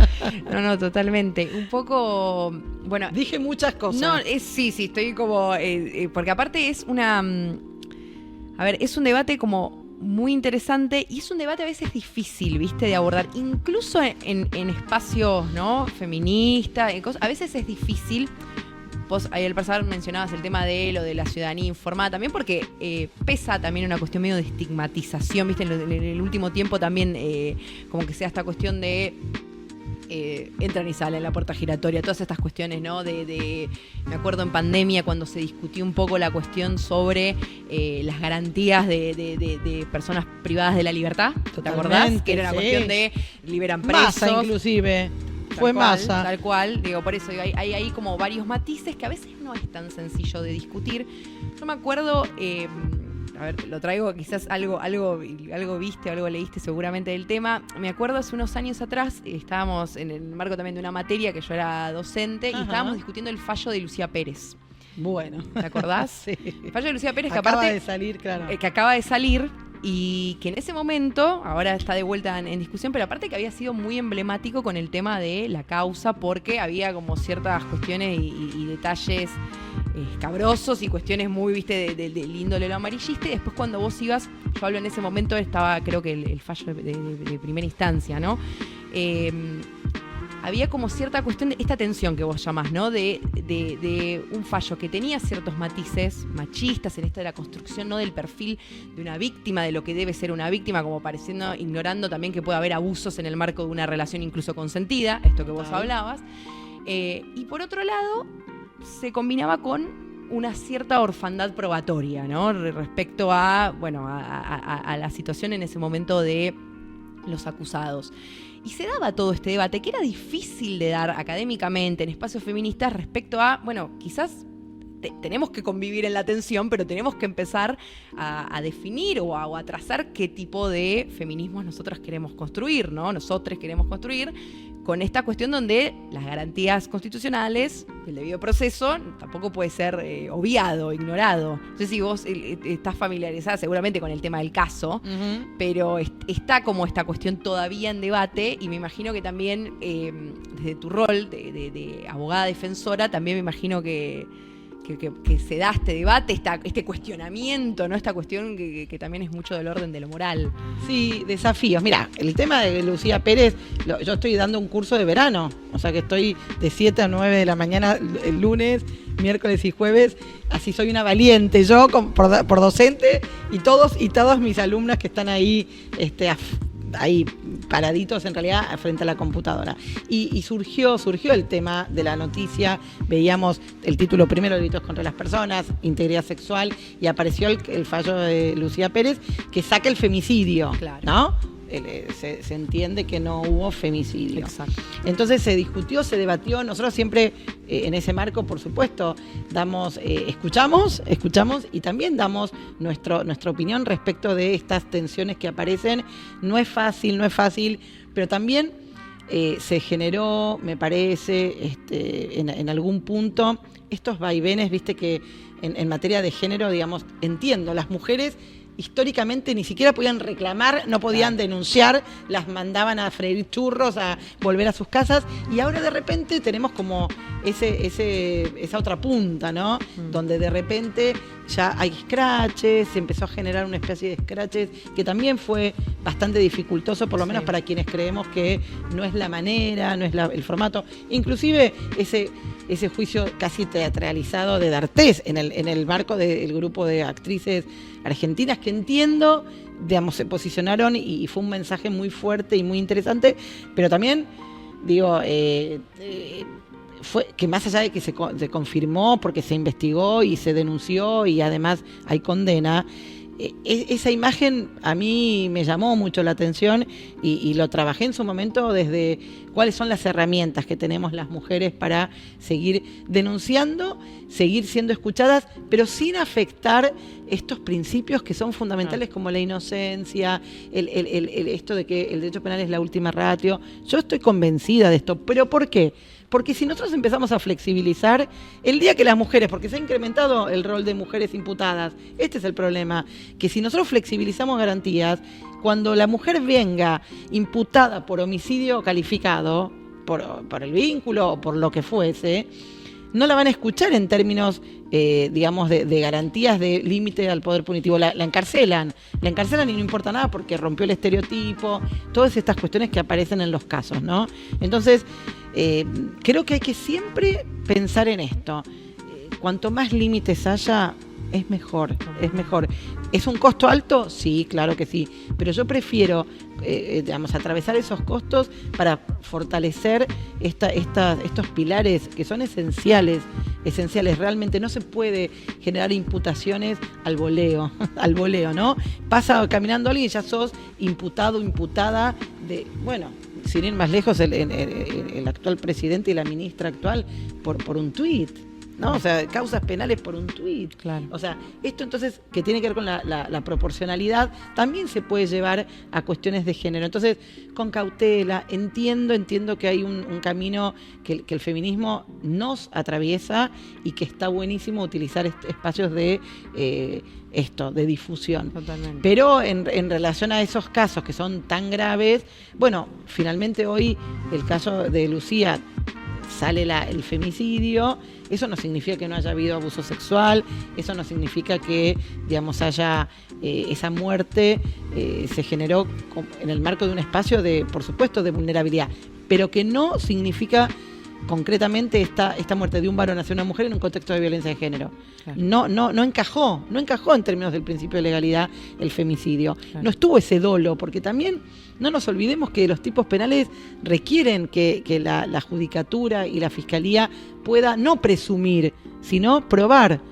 No, totalmente. Un poco, bueno. Dije muchas cosas. No, sí, estoy como, porque aparte es es un debate como muy interesante, y es un debate a veces difícil, ¿viste? De abordar, incluso en espacios, ¿no? Feministas, a veces es difícil. Vos ahí al pasar mencionabas el tema de lo de la ciudadanía informada, también porque pesa también una cuestión medio de estigmatización, ¿viste? En el último tiempo también como que sea esta cuestión de entran y salen, la puerta giratoria, todas estas cuestiones, ¿no? Me acuerdo en pandemia cuando se discutió un poco la cuestión sobre las garantías de personas privadas de la libertad. ¿Te acordás? Que era una cuestión de liberan presos. Massa, inclusive. Fue Massa. Tal cual, digo, por eso hay ahí como varios matices que a veces no es tan sencillo de discutir. Yo me acuerdo, a ver, lo traigo, quizás algo viste, algo leíste seguramente del tema. Me acuerdo hace unos años atrás, estábamos en el marco también de una materia que yo era docente, y estábamos discutiendo el fallo de Lucía Pérez. Bueno. ¿Te acordás? Sí. El fallo de Lucía Pérez, que acaba aparte, de salir, claro. Que acaba de salir. y que en ese momento, ahora está de vuelta en discusión, pero aparte que había sido muy emblemático con el tema de la causa, porque había como ciertas cuestiones y detalles escabrosos y cuestiones muy, viste, del índole lo amarillista. Y después cuando vos ibas, yo hablo en ese momento, estaba creo que el fallo de primera instancia, ¿no? Había como cierta cuestión de esta tensión que vos llamás, ¿no? De un fallo que tenía ciertos matices machistas en esto de la construcción, ¿no? Del perfil de una víctima, de lo que debe ser una víctima, como pareciendo, ignorando también que puede haber abusos en el marco de una relación incluso consentida, esto que vos hablabas. Y por otro lado, se combinaba con una cierta orfandad probatoria, ¿no? Respecto a, bueno, a la situación en ese momento de los acusados. Y se daba todo este debate que era difícil de dar académicamente en espacios feministas respecto a, bueno, quizás tenemos que convivir en la tensión, pero tenemos que empezar a definir o a trazar qué tipo de feminismos nosotras queremos construir, ¿no? Nosotros queremos construir con esta cuestión donde las garantías constitucionales, el debido proceso, tampoco puede ser obviado, ignorado. No sé si vos estás familiarizada seguramente con el tema del caso, pero está como esta cuestión todavía en debate, y me imagino que también desde tu rol de abogada defensora, también me imagino que se da este debate, este cuestionamiento, ¿no? Esta cuestión que también es mucho del orden de lo moral. Sí, desafíos. Mira, el tema de Lucía Pérez, yo estoy dando un curso de verano, o sea que estoy de 7 a 9 de la mañana el lunes, miércoles y jueves, así soy una valiente, yo por docente, y todas mis alumnas que están ahí, ahí paraditos en realidad frente a la computadora. Y surgió el tema de la noticia, veíamos el título primero, delitos contra las personas, integridad sexual, y apareció el fallo de Lucía Pérez que saca el femicidio, claro, ¿no? Se entiende que no hubo femicidio. Exacto. Entonces se discutió, se debatió. Nosotros siempre en ese marco, por supuesto, escuchamos y también damos nuestra opinión respecto de estas tensiones que aparecen. No es fácil, pero también se generó, me parece, en algún punto, estos vaivenes, viste que en materia de género, digamos, entiendo, las mujeres históricamente ni siquiera podían reclamar, no podían denunciar, las mandaban a freír churros, a volver a sus casas, y ahora de repente tenemos como esa otra punta, ¿no? Donde de repente ya hay scratches, se empezó a generar una especie de scratches que también fue bastante dificultoso, por lo menos para quienes creemos que no es la manera, no es el formato. Inclusive ese juicio casi teatralizado de D'Artés en el marco del grupo de actrices argentinas que entiendo, digamos, se posicionaron y fue un mensaje muy fuerte y muy interesante, pero también, digo, fue que más allá de que se confirmó porque se investigó y se denunció y además hay condena, esa imagen a mí me llamó mucho la atención y lo trabajé en su momento desde cuáles son las herramientas que tenemos las mujeres para seguir denunciando, seguir siendo escuchadas, pero sin afectar estos principios que son fundamentales como la inocencia, esto de que el derecho penal es la última ratio. Yo estoy convencida de esto, ¿pero por qué? Porque si nosotros empezamos a flexibilizar, el día que las mujeres, porque se ha incrementado el rol de mujeres imputadas, este es el problema, que si nosotros flexibilizamos garantías, cuando la mujer venga imputada por homicidio calificado, por el vínculo o por lo que fuese, no la van a escuchar en términos, digamos, de garantías de límite al poder punitivo. La encarcelan y no importa nada porque rompió el estereotipo, todas estas cuestiones que aparecen en los casos, ¿no? Entonces, creo que hay que siempre pensar en esto. Cuanto más límites haya, es mejor. ¿Es un costo alto? Sí, claro que sí. Pero yo prefiero, digamos, atravesar esos costos para fortalecer estos pilares que son esenciales. Realmente no se puede generar imputaciones al voleo, ¿no? Pasa caminando alguien y ya sos imputado, imputada de, bueno, sin ir más lejos, el actual presidente y la ministra actual por un tuit. ¿no? O sea, causas penales por un tuit. Claro. O sea, esto entonces, que tiene que ver con la proporcionalidad, también se puede llevar a cuestiones de género. Entonces, con cautela, entiendo que hay un camino que el feminismo nos atraviesa y que está buenísimo utilizar espacios de de difusión. Totalmente. Pero en relación a esos casos que son tan graves, bueno, finalmente hoy el caso de Lucía sale el femicidio, eso no significa que no haya habido abuso sexual, eso no significa que, digamos, haya esa muerte se generó en el marco de un espacio de, por supuesto, de vulnerabilidad, pero que no significa concretamente esta muerte de un varón hacia una mujer en un contexto de violencia de género. Claro. No encajó en términos del principio de legalidad el femicidio. Claro. No estuvo ese dolo, porque también no nos olvidemos que los tipos penales requieren que la judicatura y la fiscalía pueda no presumir, sino probar.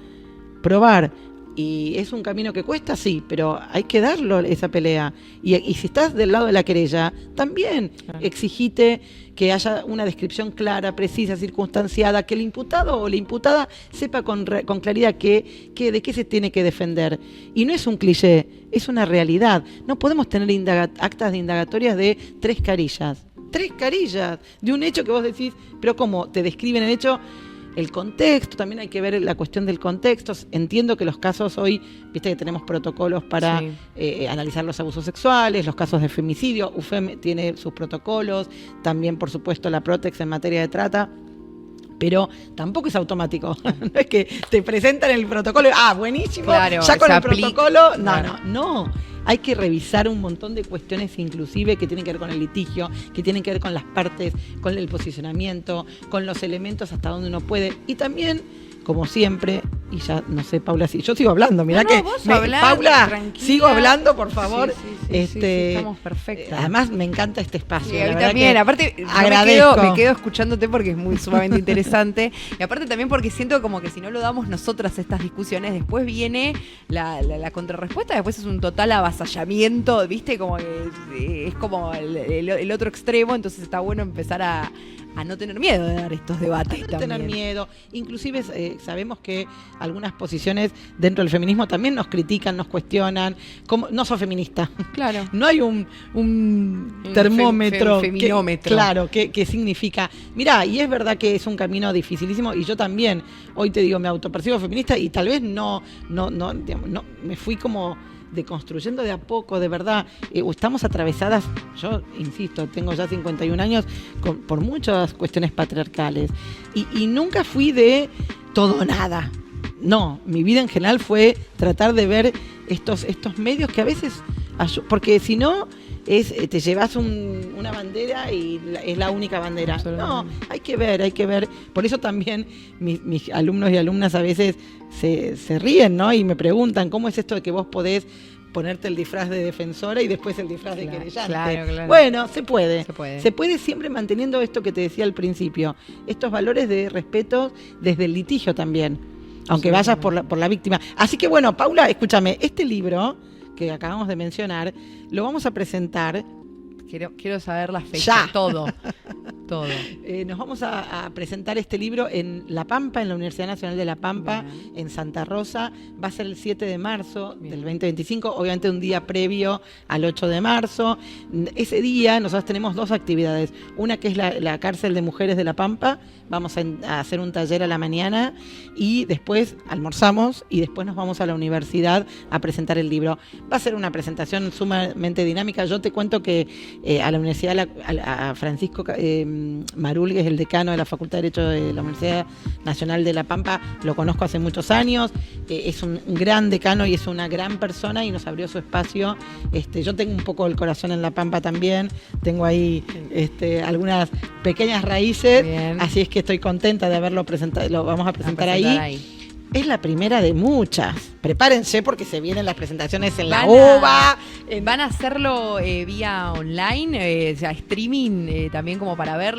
Y es un camino que cuesta, sí, pero hay que darlo esa pelea. Y si estás del lado de la querella, también exigite que haya una descripción clara, precisa, circunstanciada, que el imputado o la imputada sepa con claridad de qué se tiene que defender. Y no es un cliché, es una realidad. No podemos tener actas de indagatorias de 3 carillas. 3 carillas de un hecho que vos decís, pero ¿cómo te describen el hecho? El contexto, también hay que ver la cuestión del contexto. Entiendo que los casos hoy, viste que tenemos protocolos para analizar los abusos sexuales, los casos de femicidio, UFEM tiene sus protocolos, también por supuesto la Protex en materia de trata, pero tampoco es automático. No es que te presentan el protocolo, buenísimo, claro, ya con el protocolo, no. Hay que revisar un montón de cuestiones, inclusive que tienen que ver con el litigio, que tienen que ver con las partes, con el posicionamiento, con los elementos hasta donde uno puede. Y también, como siempre, y ya no sé, Paula, si yo sigo hablando, mirá Paula, tranquila. Sigo hablando, por favor. Sí, estamos perfectas. Además, me encanta este espacio. Sí, a mí también. Aparte, me quedo escuchándote porque es muy sumamente interesante. Y aparte también porque siento como que si no lo damos nosotras estas discusiones, después viene la contrarrespuesta, después es un total avasallamiento, ¿viste? Como que es como el otro extremo, entonces está bueno empezar a no tener miedo de dar estos debates también. Tener miedo. Inclusive sabemos que algunas posiciones dentro del feminismo también nos critican, nos cuestionan. No sos feminista. Claro. No hay un termómetro. Feminómetro. Que significa. Mirá, y es verdad que es un camino dificilísimo, y yo también, hoy te digo, me autopercibo feminista y tal vez no, me fui como deconstruyendo de a poco, de verdad. Estamos atravesadas, yo insisto, tengo ya 51 años, por muchas cuestiones patriarcales. Y nunca fui de todo o nada. No, mi vida en general fue tratar de ver estos medios que a veces, porque si no, te llevas una bandera y es la única bandera. No, hay que ver. Por eso también mis alumnos y alumnas a veces se ríen, ¿no? Y me preguntan, ¿cómo es esto de que vos podés ponerte el disfraz de defensora y después el disfraz de querellante? Claro. Bueno, se puede. Se puede siempre manteniendo esto que te decía al principio, estos valores de respeto desde el litigio también, aunque vayas por la víctima. Así que bueno, Paula, escúchame, este libro que acabamos de mencionar, lo vamos a presentar. Quiero saber la fecha, todo. Nos vamos a presentar este libro en La Pampa, en la Universidad Nacional de La Pampa, en Santa Rosa. Va a ser el 7 de marzo del 2025, obviamente un día previo al 8 de marzo. Ese día nosotros tenemos 2 actividades. Una que es la cárcel de mujeres de La Pampa. Vamos a hacer un taller a la mañana y después almorzamos y después nos vamos a la universidad a presentar el libro. Va a ser una presentación sumamente dinámica. Yo te cuento que a la universidad, a Francisco Marul, que es el decano de la Facultad de Derecho de la Universidad Nacional de La Pampa, lo conozco hace muchos años, es un gran decano y es una gran persona y nos abrió su espacio. Yo tengo un poco el corazón en La Pampa también, tengo ahí algunas pequeñas raíces. Bien. Así es que estoy contenta de haberlo presentado, lo vamos a presentar ahí. es la primera de muchas. Prepárense porque se vienen las presentaciones en la OVA. Van a hacerlo vía online, o sea, streaming también como para ver,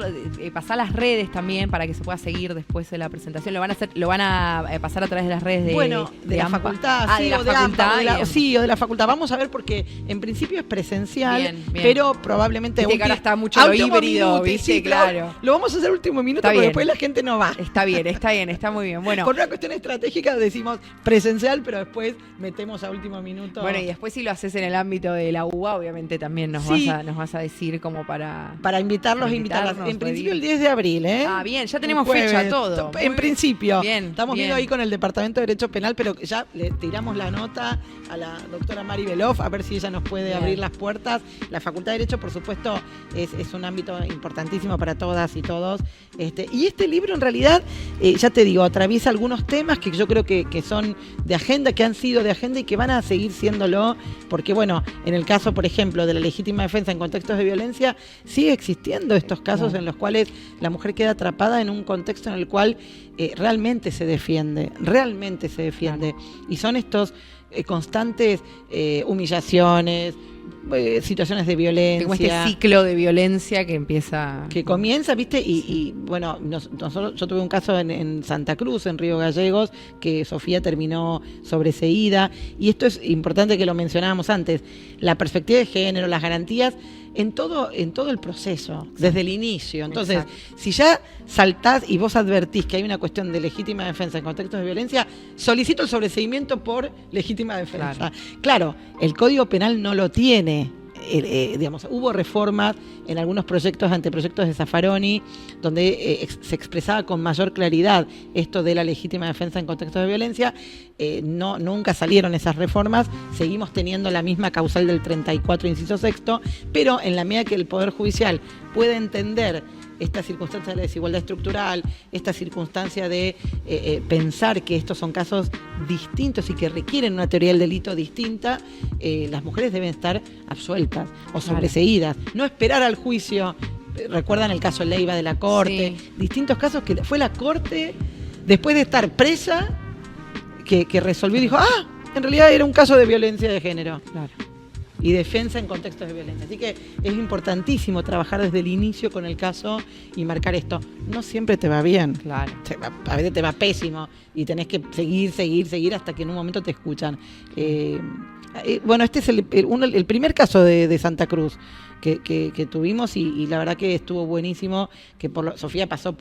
pasar las redes también para que se pueda seguir después de la presentación. Lo van a pasar a través de las redes de la facultad, sí, o de AMPA, sí, o de la facultad. Vamos a ver porque en principio es presencial, bien. Pero probablemente que ahora está mucho lo híbrido, ¿viste? Sí, claro. Lo vamos a hacer último minuto porque después la gente no va. Está bien, está muy bien. Bueno, por una cuestión estratégica decimos presencial, pero después metemos a último minuto. Bueno, y después si lo haces en el ámbito de la UBA, obviamente también nos vas a decir como para invitarlos e invitarlas. En principio el 10 de abril, ¿eh? Ah, bien, ya tenemos fecha, todo. En principio. Bien. Estamos viendo ahí con el Departamento de Derecho Penal, pero ya le tiramos la nota a la doctora Mari Beloff a ver si ella nos puede abrir las puertas. La Facultad de Derecho, por supuesto, es un ámbito importantísimo para todas y todos. Y este libro, en realidad, ya te digo, atraviesa algunos temas que yo creo que son de agenda, que han sido de agenda y que van a seguir siéndolo, porque bueno, en el caso, por ejemplo, de la legítima defensa en contextos de violencia, sigue existiendo estos casos en los cuales la mujer queda atrapada en un contexto en el cual realmente se defiende. Y son estos constantes humillaciones, situaciones de violencia. Como este ciclo de violencia que empieza. Que comienza, ¿viste? Y bueno, nosotros, yo tuve un caso en Santa Cruz, en Río Gallegos, que Sofía terminó sobreseída. Y esto es importante que lo mencionábamos antes. La perspectiva de género, las garantías, en todo el proceso, desde el inicio. Entonces, si ya saltás y vos advertís que hay una cuestión de legítima defensa en contextos de violencia, solicito el sobreseimiento por legítima defensa. Claro, el Código Penal no lo tiene. Hubo reformas en algunos anteproyectos de Zaffaroni, donde se expresaba con mayor claridad esto de la legítima defensa en contextos de violencia. Nunca salieron esas reformas, seguimos teniendo la misma causal del 34, inciso sexto, pero en la medida que el Poder Judicial puede entender esta circunstancia de la desigualdad estructural, esta circunstancia de pensar que estos son casos distintos y que requieren una teoría del delito distinta, las mujeres deben estar absueltas o sobreseídas, no esperar al juicio. Recuerdan el caso Leiva de la Corte, distintos casos que fue la Corte, después de estar presa, que resolvió y dijo, en realidad era un caso de violencia de género. Claro. Y defensa en contextos de violencia. Así que es importantísimo trabajar desde el inicio con el caso y marcar esto. No siempre te va bien. Claro. A veces te va pésimo y tenés que seguir hasta que en un momento te escuchan. Bueno, este es el primer caso de Santa Cruz que tuvimos y la verdad que estuvo buenísimo. Sofía pasó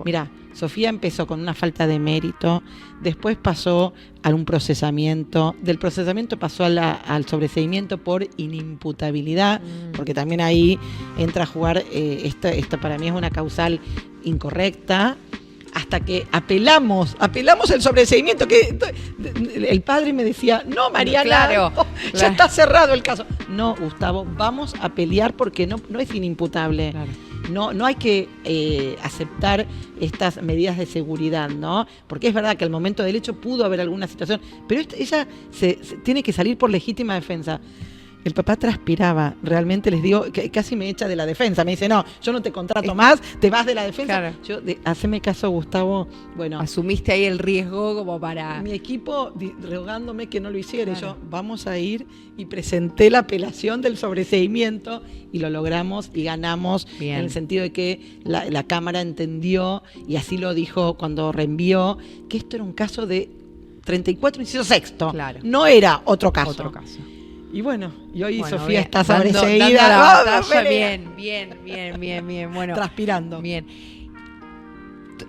Mira, Sofía empezó con una falta de mérito, después pasó a un procesamiento, del procesamiento pasó al sobreseimiento por inimputabilidad, porque también ahí entra a jugar, esto para mí es una causal incorrecta, hasta que apelamos el sobreseimiento, que el padre me decía, no, Mariana, ya está cerrado el caso. No, Gustavo, vamos a pelear porque no es inimputable. Claro. No hay que aceptar estas medidas de seguridad, ¿no? Porque es verdad que al momento del hecho pudo haber alguna situación, pero ella se tiene que salir por legítima defensa. El papá transpiraba, realmente les digo, que casi me echa de la defensa. Me dice, no, yo no te contrato más, te vas de la defensa. Claro. Haceme caso, Gustavo. Bueno, asumiste ahí el riesgo como para... Mi equipo rogándome que no lo hiciera. Claro. Yo, vamos a ir, y presenté la apelación del sobreseimiento y lo logramos y ganamos. Bien. En el sentido de que la Cámara entendió, y así lo dijo cuando reenvió, que esto era un caso de 34, inciso sexto. Claro. No era otro caso. Y bueno, y hoy Sofía está sobreseída. Dando la bien. Bueno, transpirando. Bien.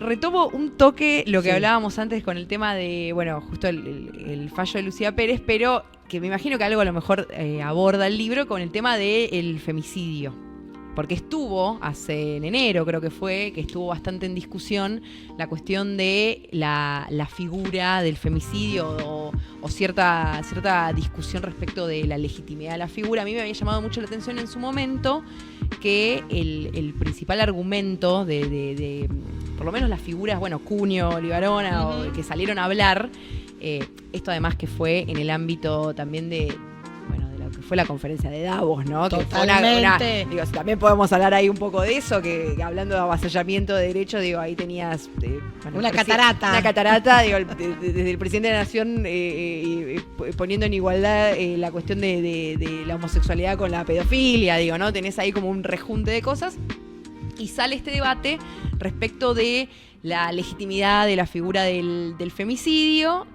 Retomo un toque lo que hablábamos antes con el tema de, bueno, justo el fallo de Lucía Pérez, pero que me imagino que algo a lo mejor aborda el libro con el tema del femicidio. Porque estuvo en enero, creo que fue, que estuvo bastante en discusión la cuestión de la figura del femicidio o cierta discusión respecto de la legitimidad de la figura. A mí me había llamado mucho la atención en su momento que el principal argumento de por lo menos las figuras, bueno, Cunio, Libarona, o que salieron a hablar, esto además que fue en el ámbito también de lo que fue la conferencia de Davos, ¿no? Totalmente. Que fue también podemos hablar ahí un poco de eso, que hablando de avasallamiento de derechos, ahí tenías una catarata. Una catarata, desde el presidente de la Nación poniendo en igualdad la cuestión de la homosexualidad con la pedofilia, ¿no? Tenés ahí como un rejunte de cosas. Y sale este debate respecto de la legitimidad de la figura del femicidio,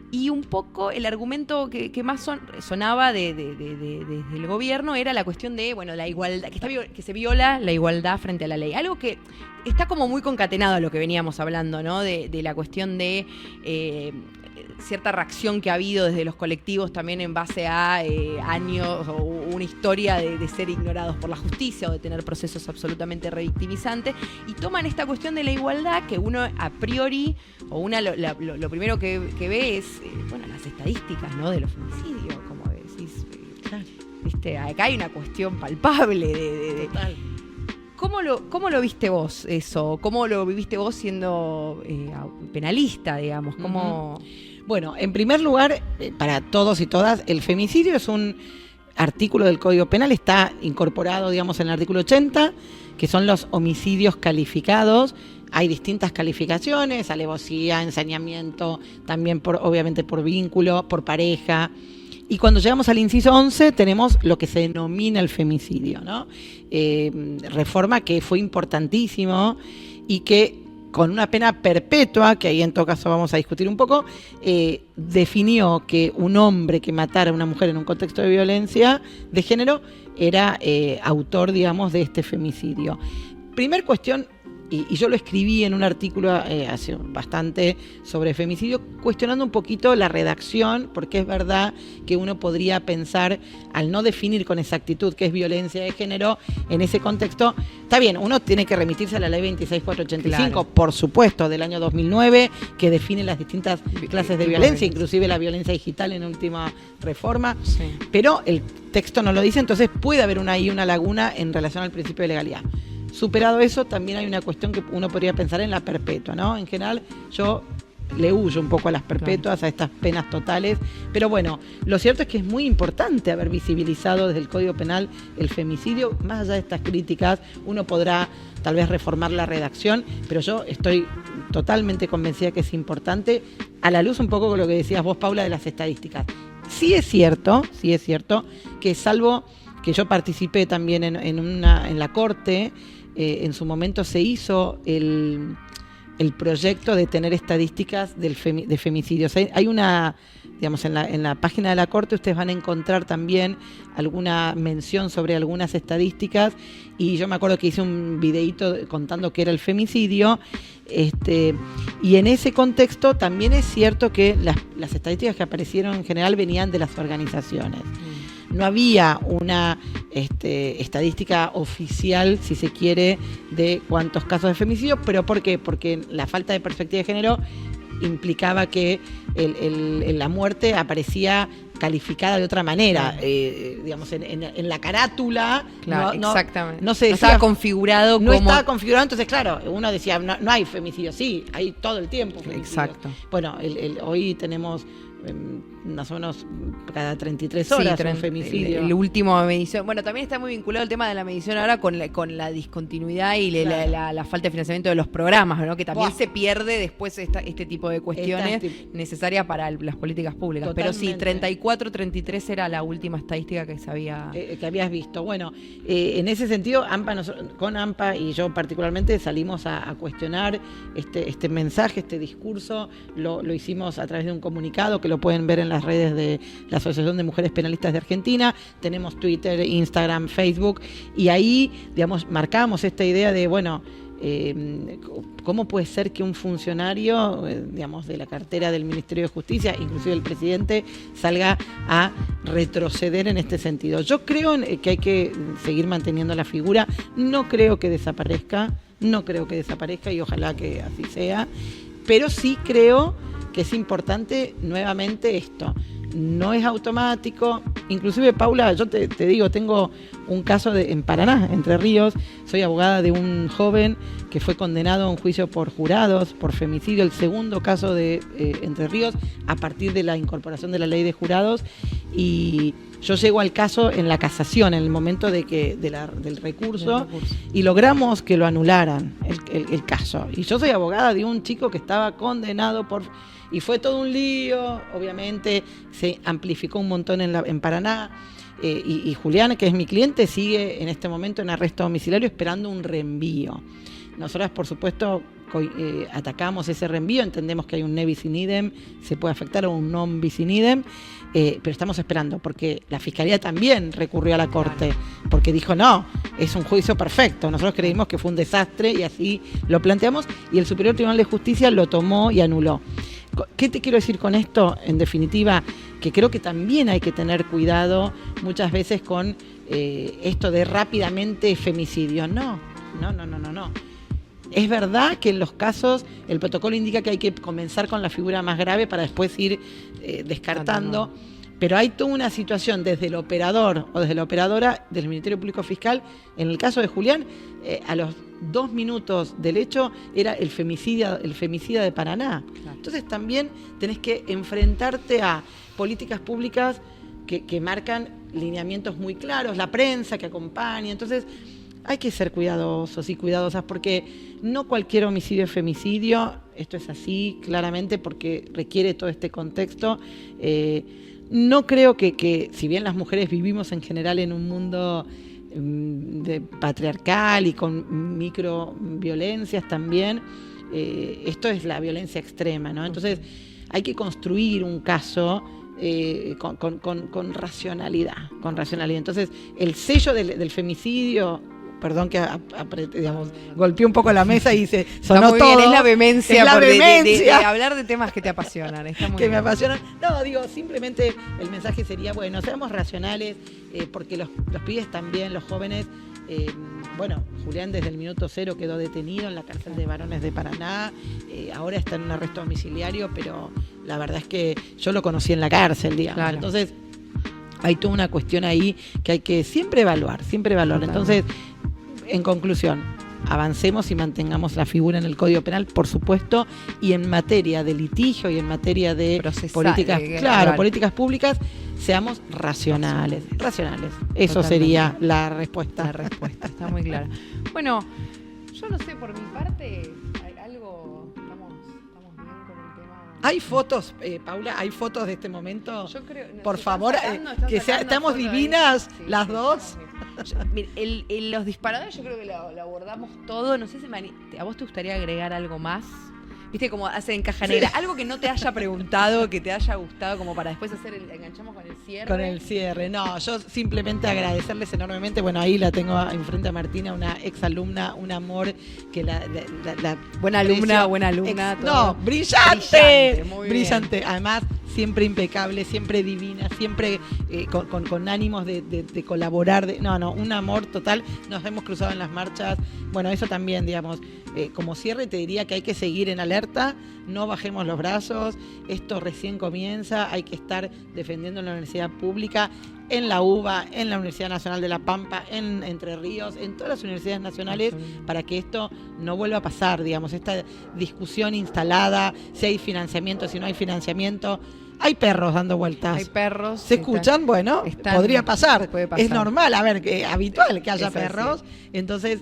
y un poco el argumento que más sonaba desde el gobierno era la cuestión de, la igualdad, que se viola la igualdad frente a la ley. Algo que está como muy concatenado a lo que veníamos hablando, ¿no? De la cuestión de cierta reacción que ha habido desde los colectivos también en base a años o una historia de ser ignorados por la justicia o de tener procesos absolutamente revictimizantes, y toman esta cuestión de la igualdad que uno a priori, o lo primero que ve es las estadísticas, ¿no? De los femicidios, como decís, claro. ¿Viste? Acá hay una cuestión palpable de ¿Cómo lo viste vos eso? ¿Cómo lo viviste vos siendo penalista, digamos? ¿Cómo... Bueno, en primer lugar, para todos y todas, el femicidio es un artículo del Código Penal, está incorporado, digamos, en el artículo 80, que son los homicidios calificados. Hay distintas calificaciones, alevosía, ensañamiento, también obviamente por vínculo, por pareja. Y cuando llegamos al inciso 11 tenemos lo que se denomina el femicidio, ¿no? Reforma que fue importantísimo y que con una pena perpetua, que ahí en todo caso vamos a discutir un poco, definió que un hombre que matara a una mujer en un contexto de violencia de género era autor, digamos, de este femicidio. Primer cuestión, y yo lo escribí en un artículo hace bastante sobre femicidio, cuestionando un poquito la redacción, porque es verdad que uno podría pensar, al no definir con exactitud qué es violencia de género, en ese contexto, está bien, uno tiene que remitirse a la ley 26485, claro, por supuesto, del año 2009, que define las distintas clases de violencia, inclusive la violencia digital en última reforma, sí, pero el texto no lo dice, entonces puede haber una laguna en relación al principio de legalidad. Superado eso, también hay una cuestión que uno podría pensar en la perpetua, ¿no? En general, yo le huyo un poco a las perpetuas, a estas penas totales, pero bueno, lo cierto es que es muy importante haber visibilizado desde el Código Penal el femicidio. Más allá de estas críticas, uno podrá tal vez reformar la redacción, pero yo estoy totalmente convencida que es importante, a la luz un poco con lo que decías vos, Paula, de las estadísticas. Sí es cierto que salvo que yo participé también en la Corte, en su momento se hizo el proyecto de tener estadísticas de femicidios. Hay una, digamos, en la página de la Corte ustedes van a encontrar también alguna mención sobre algunas estadísticas, y yo me acuerdo que hice un videíto contando qué era el femicidio, y en ese contexto también es cierto que las estadísticas que aparecieron en general venían de las organizaciones. No había una estadística oficial, si se quiere, de cuántos casos de femicidio, pero ¿por qué? Porque la falta de perspectiva de género implicaba que la muerte aparecía calificada de otra manera, digamos, en la carátula. Claro, exactamente. No se decía, estaba configurado no estaba configurado, entonces claro, uno decía, no hay femicidio, sí, hay todo el tiempo femicidio. Exacto. Bueno, hoy tenemos más o menos cada 33 horas un femicidio. El último medición. Bueno, también está muy vinculado el tema de la medición ahora con la discontinuidad y claro, la falta de financiamiento de los programas, ¿no? Que también se pierde después este tipo de cuestiones necesarias para las políticas públicas. Totalmente. Pero sí, 34, 33 era la última estadística que se había... que habías visto. Bueno, en ese sentido, con AMPA y yo particularmente salimos a cuestionar este mensaje, este discurso. Lo hicimos a través de un comunicado que lo pueden ver en las redes de la Asociación de Mujeres Penalistas de Argentina. Tenemos Twitter, Instagram, Facebook, y ahí, digamos, marcamos esta idea de, bueno, ¿cómo puede ser que un funcionario, digamos, de la cartera del Ministerio de Justicia, inclusive el presidente, salga a retroceder en este sentido? Yo creo que hay que seguir manteniendo la figura, no creo que desaparezca, y ojalá que así sea, pero sí creo que es importante nuevamente esto. No es automático. Inclusive, Paula, yo te digo, tengo un caso en Paraná, Entre Ríos. Soy abogada de un joven que fue condenado a un juicio por jurados, por femicidio, el segundo caso de Entre Ríos, a partir de la incorporación de la ley de jurados. y yo llego al caso en la casación, en el momento del recurso, y logramos que lo anularan, el caso. Y yo soy abogada de un chico que estaba condenado y fue todo un lío, obviamente se amplificó un montón en Paraná, y Julián, que es mi cliente, sigue en este momento en arresto domiciliario esperando un reenvío. Nosotras, por supuesto, atacamos ese reenvío, entendemos que hay un ne bis in idem, se puede afectar a un non bis in idem, pero estamos esperando, porque la Fiscalía también recurrió a la Corte, porque dijo, no, es un juicio perfecto. Nosotros creímos que fue un desastre y así lo planteamos, y el Superior Tribunal de Justicia lo tomó y anuló. ¿Qué te quiero decir con esto? En definitiva, que creo que también hay que tener cuidado muchas veces con esto de rápidamente femicidio. No. Es verdad que en los casos el protocolo indica que hay que comenzar con la figura más grave para después ir descartando, pero hay toda una situación desde el operador o desde la operadora del Ministerio Público Fiscal. En el caso de Julián, a los 2 minutos del hecho era el femicida de Paraná. Claro. Entonces también tenés que enfrentarte a políticas públicas que marcan lineamientos muy claros, la prensa que acompaña. Entonces hay que ser cuidadosos y cuidadosas, porque no cualquier homicidio es femicidio. Esto es así claramente porque requiere todo este contexto. No creo que si bien las mujeres vivimos en general en un mundo patriarcal y con microviolencias también, esto es la violencia extrema, ¿no? Entonces hay que construir un caso con racionalidad, Entonces el sello del femicidio, perdón que golpeé un poco la mesa y se sonó muy todo. Bien, es la vehemencia, de hablar de temas que te apasionan. Está muy que bien. Me apasionan. No, digo, simplemente el mensaje sería, bueno, seamos racionales, porque los pibes también, los jóvenes, Julián desde el minuto 0 quedó detenido en la cárcel de varones de Paraná, ahora está en un arresto domiciliario, pero la verdad es que yo lo conocí en la cárcel, digamos. Claro. Entonces, hay toda una cuestión ahí que hay que siempre evaluar. Entonces, en conclusión, avancemos y mantengamos la figura en el Código Penal, por supuesto, y en materia de litigio y en materia de políticas públicas, seamos racionales. Eso Totalmente. Sería la respuesta. Está muy clara. Bueno, yo no sé, por mi parte, algo, estamos bien con el tema. ¿Hay fotos, Paula? ¿Hay fotos de este momento? Yo creo, por favor, estamos divinas las dos. Los disparadores yo creo que lo abordamos todo. No sé si a vos te gustaría agregar algo más. Viste como hace en caja negra. Algo que no te haya preguntado, que te haya gustado, como para después enganchamos con el cierre. Con el cierre, no, yo simplemente agradecerles enormemente. Bueno, ahí la tengo enfrente a Martina, una ex alumna, un amor que la buena alumna. Brillante. Además, siempre impecable, siempre divina, siempre con ánimos de colaborar. Un amor total. Nos hemos cruzado en las marchas. Bueno, eso también, digamos, como cierre te diría que hay que seguir en alerta, no bajemos los brazos, esto recién comienza, hay que estar defendiendo la universidad pública, en la UBA, en la Universidad Nacional de La Pampa, en Entre Ríos, en todas las universidades nacionales, para que esto no vuelva a pasar, digamos, esta discusión instalada, si hay financiamiento, si no hay financiamiento. Hay perros dando vueltas. Hay perros. ¿Se escuchan? Bueno, podría pasar. Puede pasar. Es normal, habitual que haya perros. Sí. Entonces,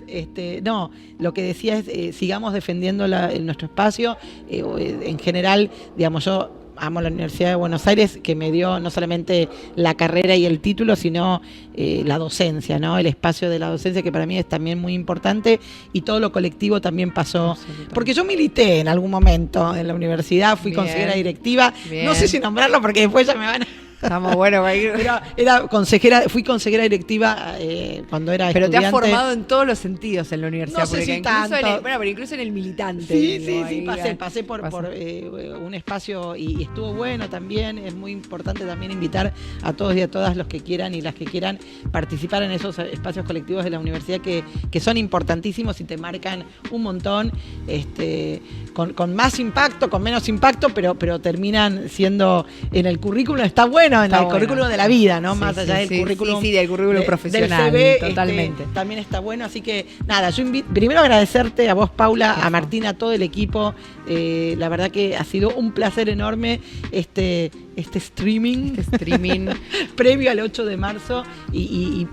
lo que decía es, sigamos defendiendo nuestro espacio. En general, digamos, yo amo la Universidad de Buenos Aires, que me dio no solamente la carrera y el título, sino la docencia, ¿no? El espacio de la docencia, que para mí es también muy importante, y todo lo colectivo también pasó. Porque yo milité en algún momento en la universidad, fui consejera directiva, no sé si nombrarlo porque después ya me van a... Estamos bueno. Fui consejera directiva cuando era pero estudiante. Pero te has formado en todos los sentidos en la universidad. No sé si tanto. Pero incluso en el militante. Sí, pasé por un espacio y estuvo bueno también. Es muy importante también invitar a todos y a todas los que quieran y las que quieran participar en esos espacios colectivos de la universidad que son importantísimos y te marcan un montón, con más impacto, con menos impacto, pero terminan siendo en el currículum. Está bueno bueno en el currículum de la vida, ¿no? Sí, más allá del currículum. Sí, del currículum profesional, del CV, totalmente. También está bueno, así que nada, yo primero agradecerte a vos, Paula, a Martina, a todo el equipo. La verdad que ha sido un placer enorme este streaming previo al 8 de marzo y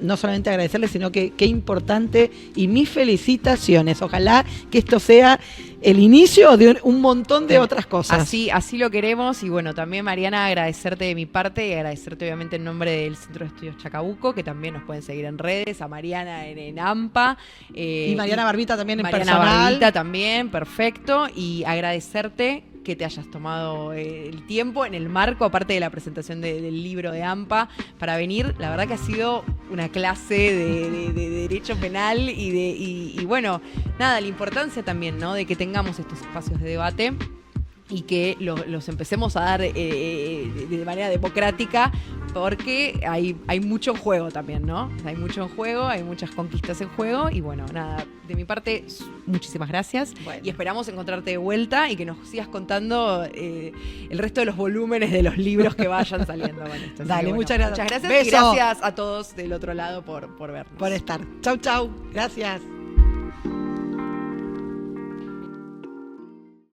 no solamente agradecerles, sino que qué importante, y mis felicitaciones. Ojalá que esto sea el inicio de un montón de otras cosas. Así lo queremos. Y bueno, también, Mariana, agradecerte de mi parte y agradecerte obviamente en nombre del Centro de Estudios Chacabuco, que también nos pueden seguir en redes, a Mariana en AMPA. Y Mariana Barbita también en Mariana personal. Barbita también, perfecto. Y agradecerte que te hayas tomado el tiempo en el marco, aparte de la presentación del libro de AMPA, para venir. La verdad que ha sido una clase de derecho penal y bueno, nada, la importancia también, ¿no? De que tengamos estos espacios de debate y que los empecemos a dar de manera democrática, porque hay mucho en juego también, ¿no? Hay mucho en juego, hay muchas conquistas en juego y bueno, nada, de mi parte, muchísimas gracias. Bueno. Y esperamos encontrarte de vuelta y que nos sigas contando el resto de los volúmenes de los libros que vayan saliendo con esto. Dale, bueno, muchas gracias. Muchas gracias. Beso. Y gracias a todos del otro lado por vernos. Por estar. Chau, chau. Gracias.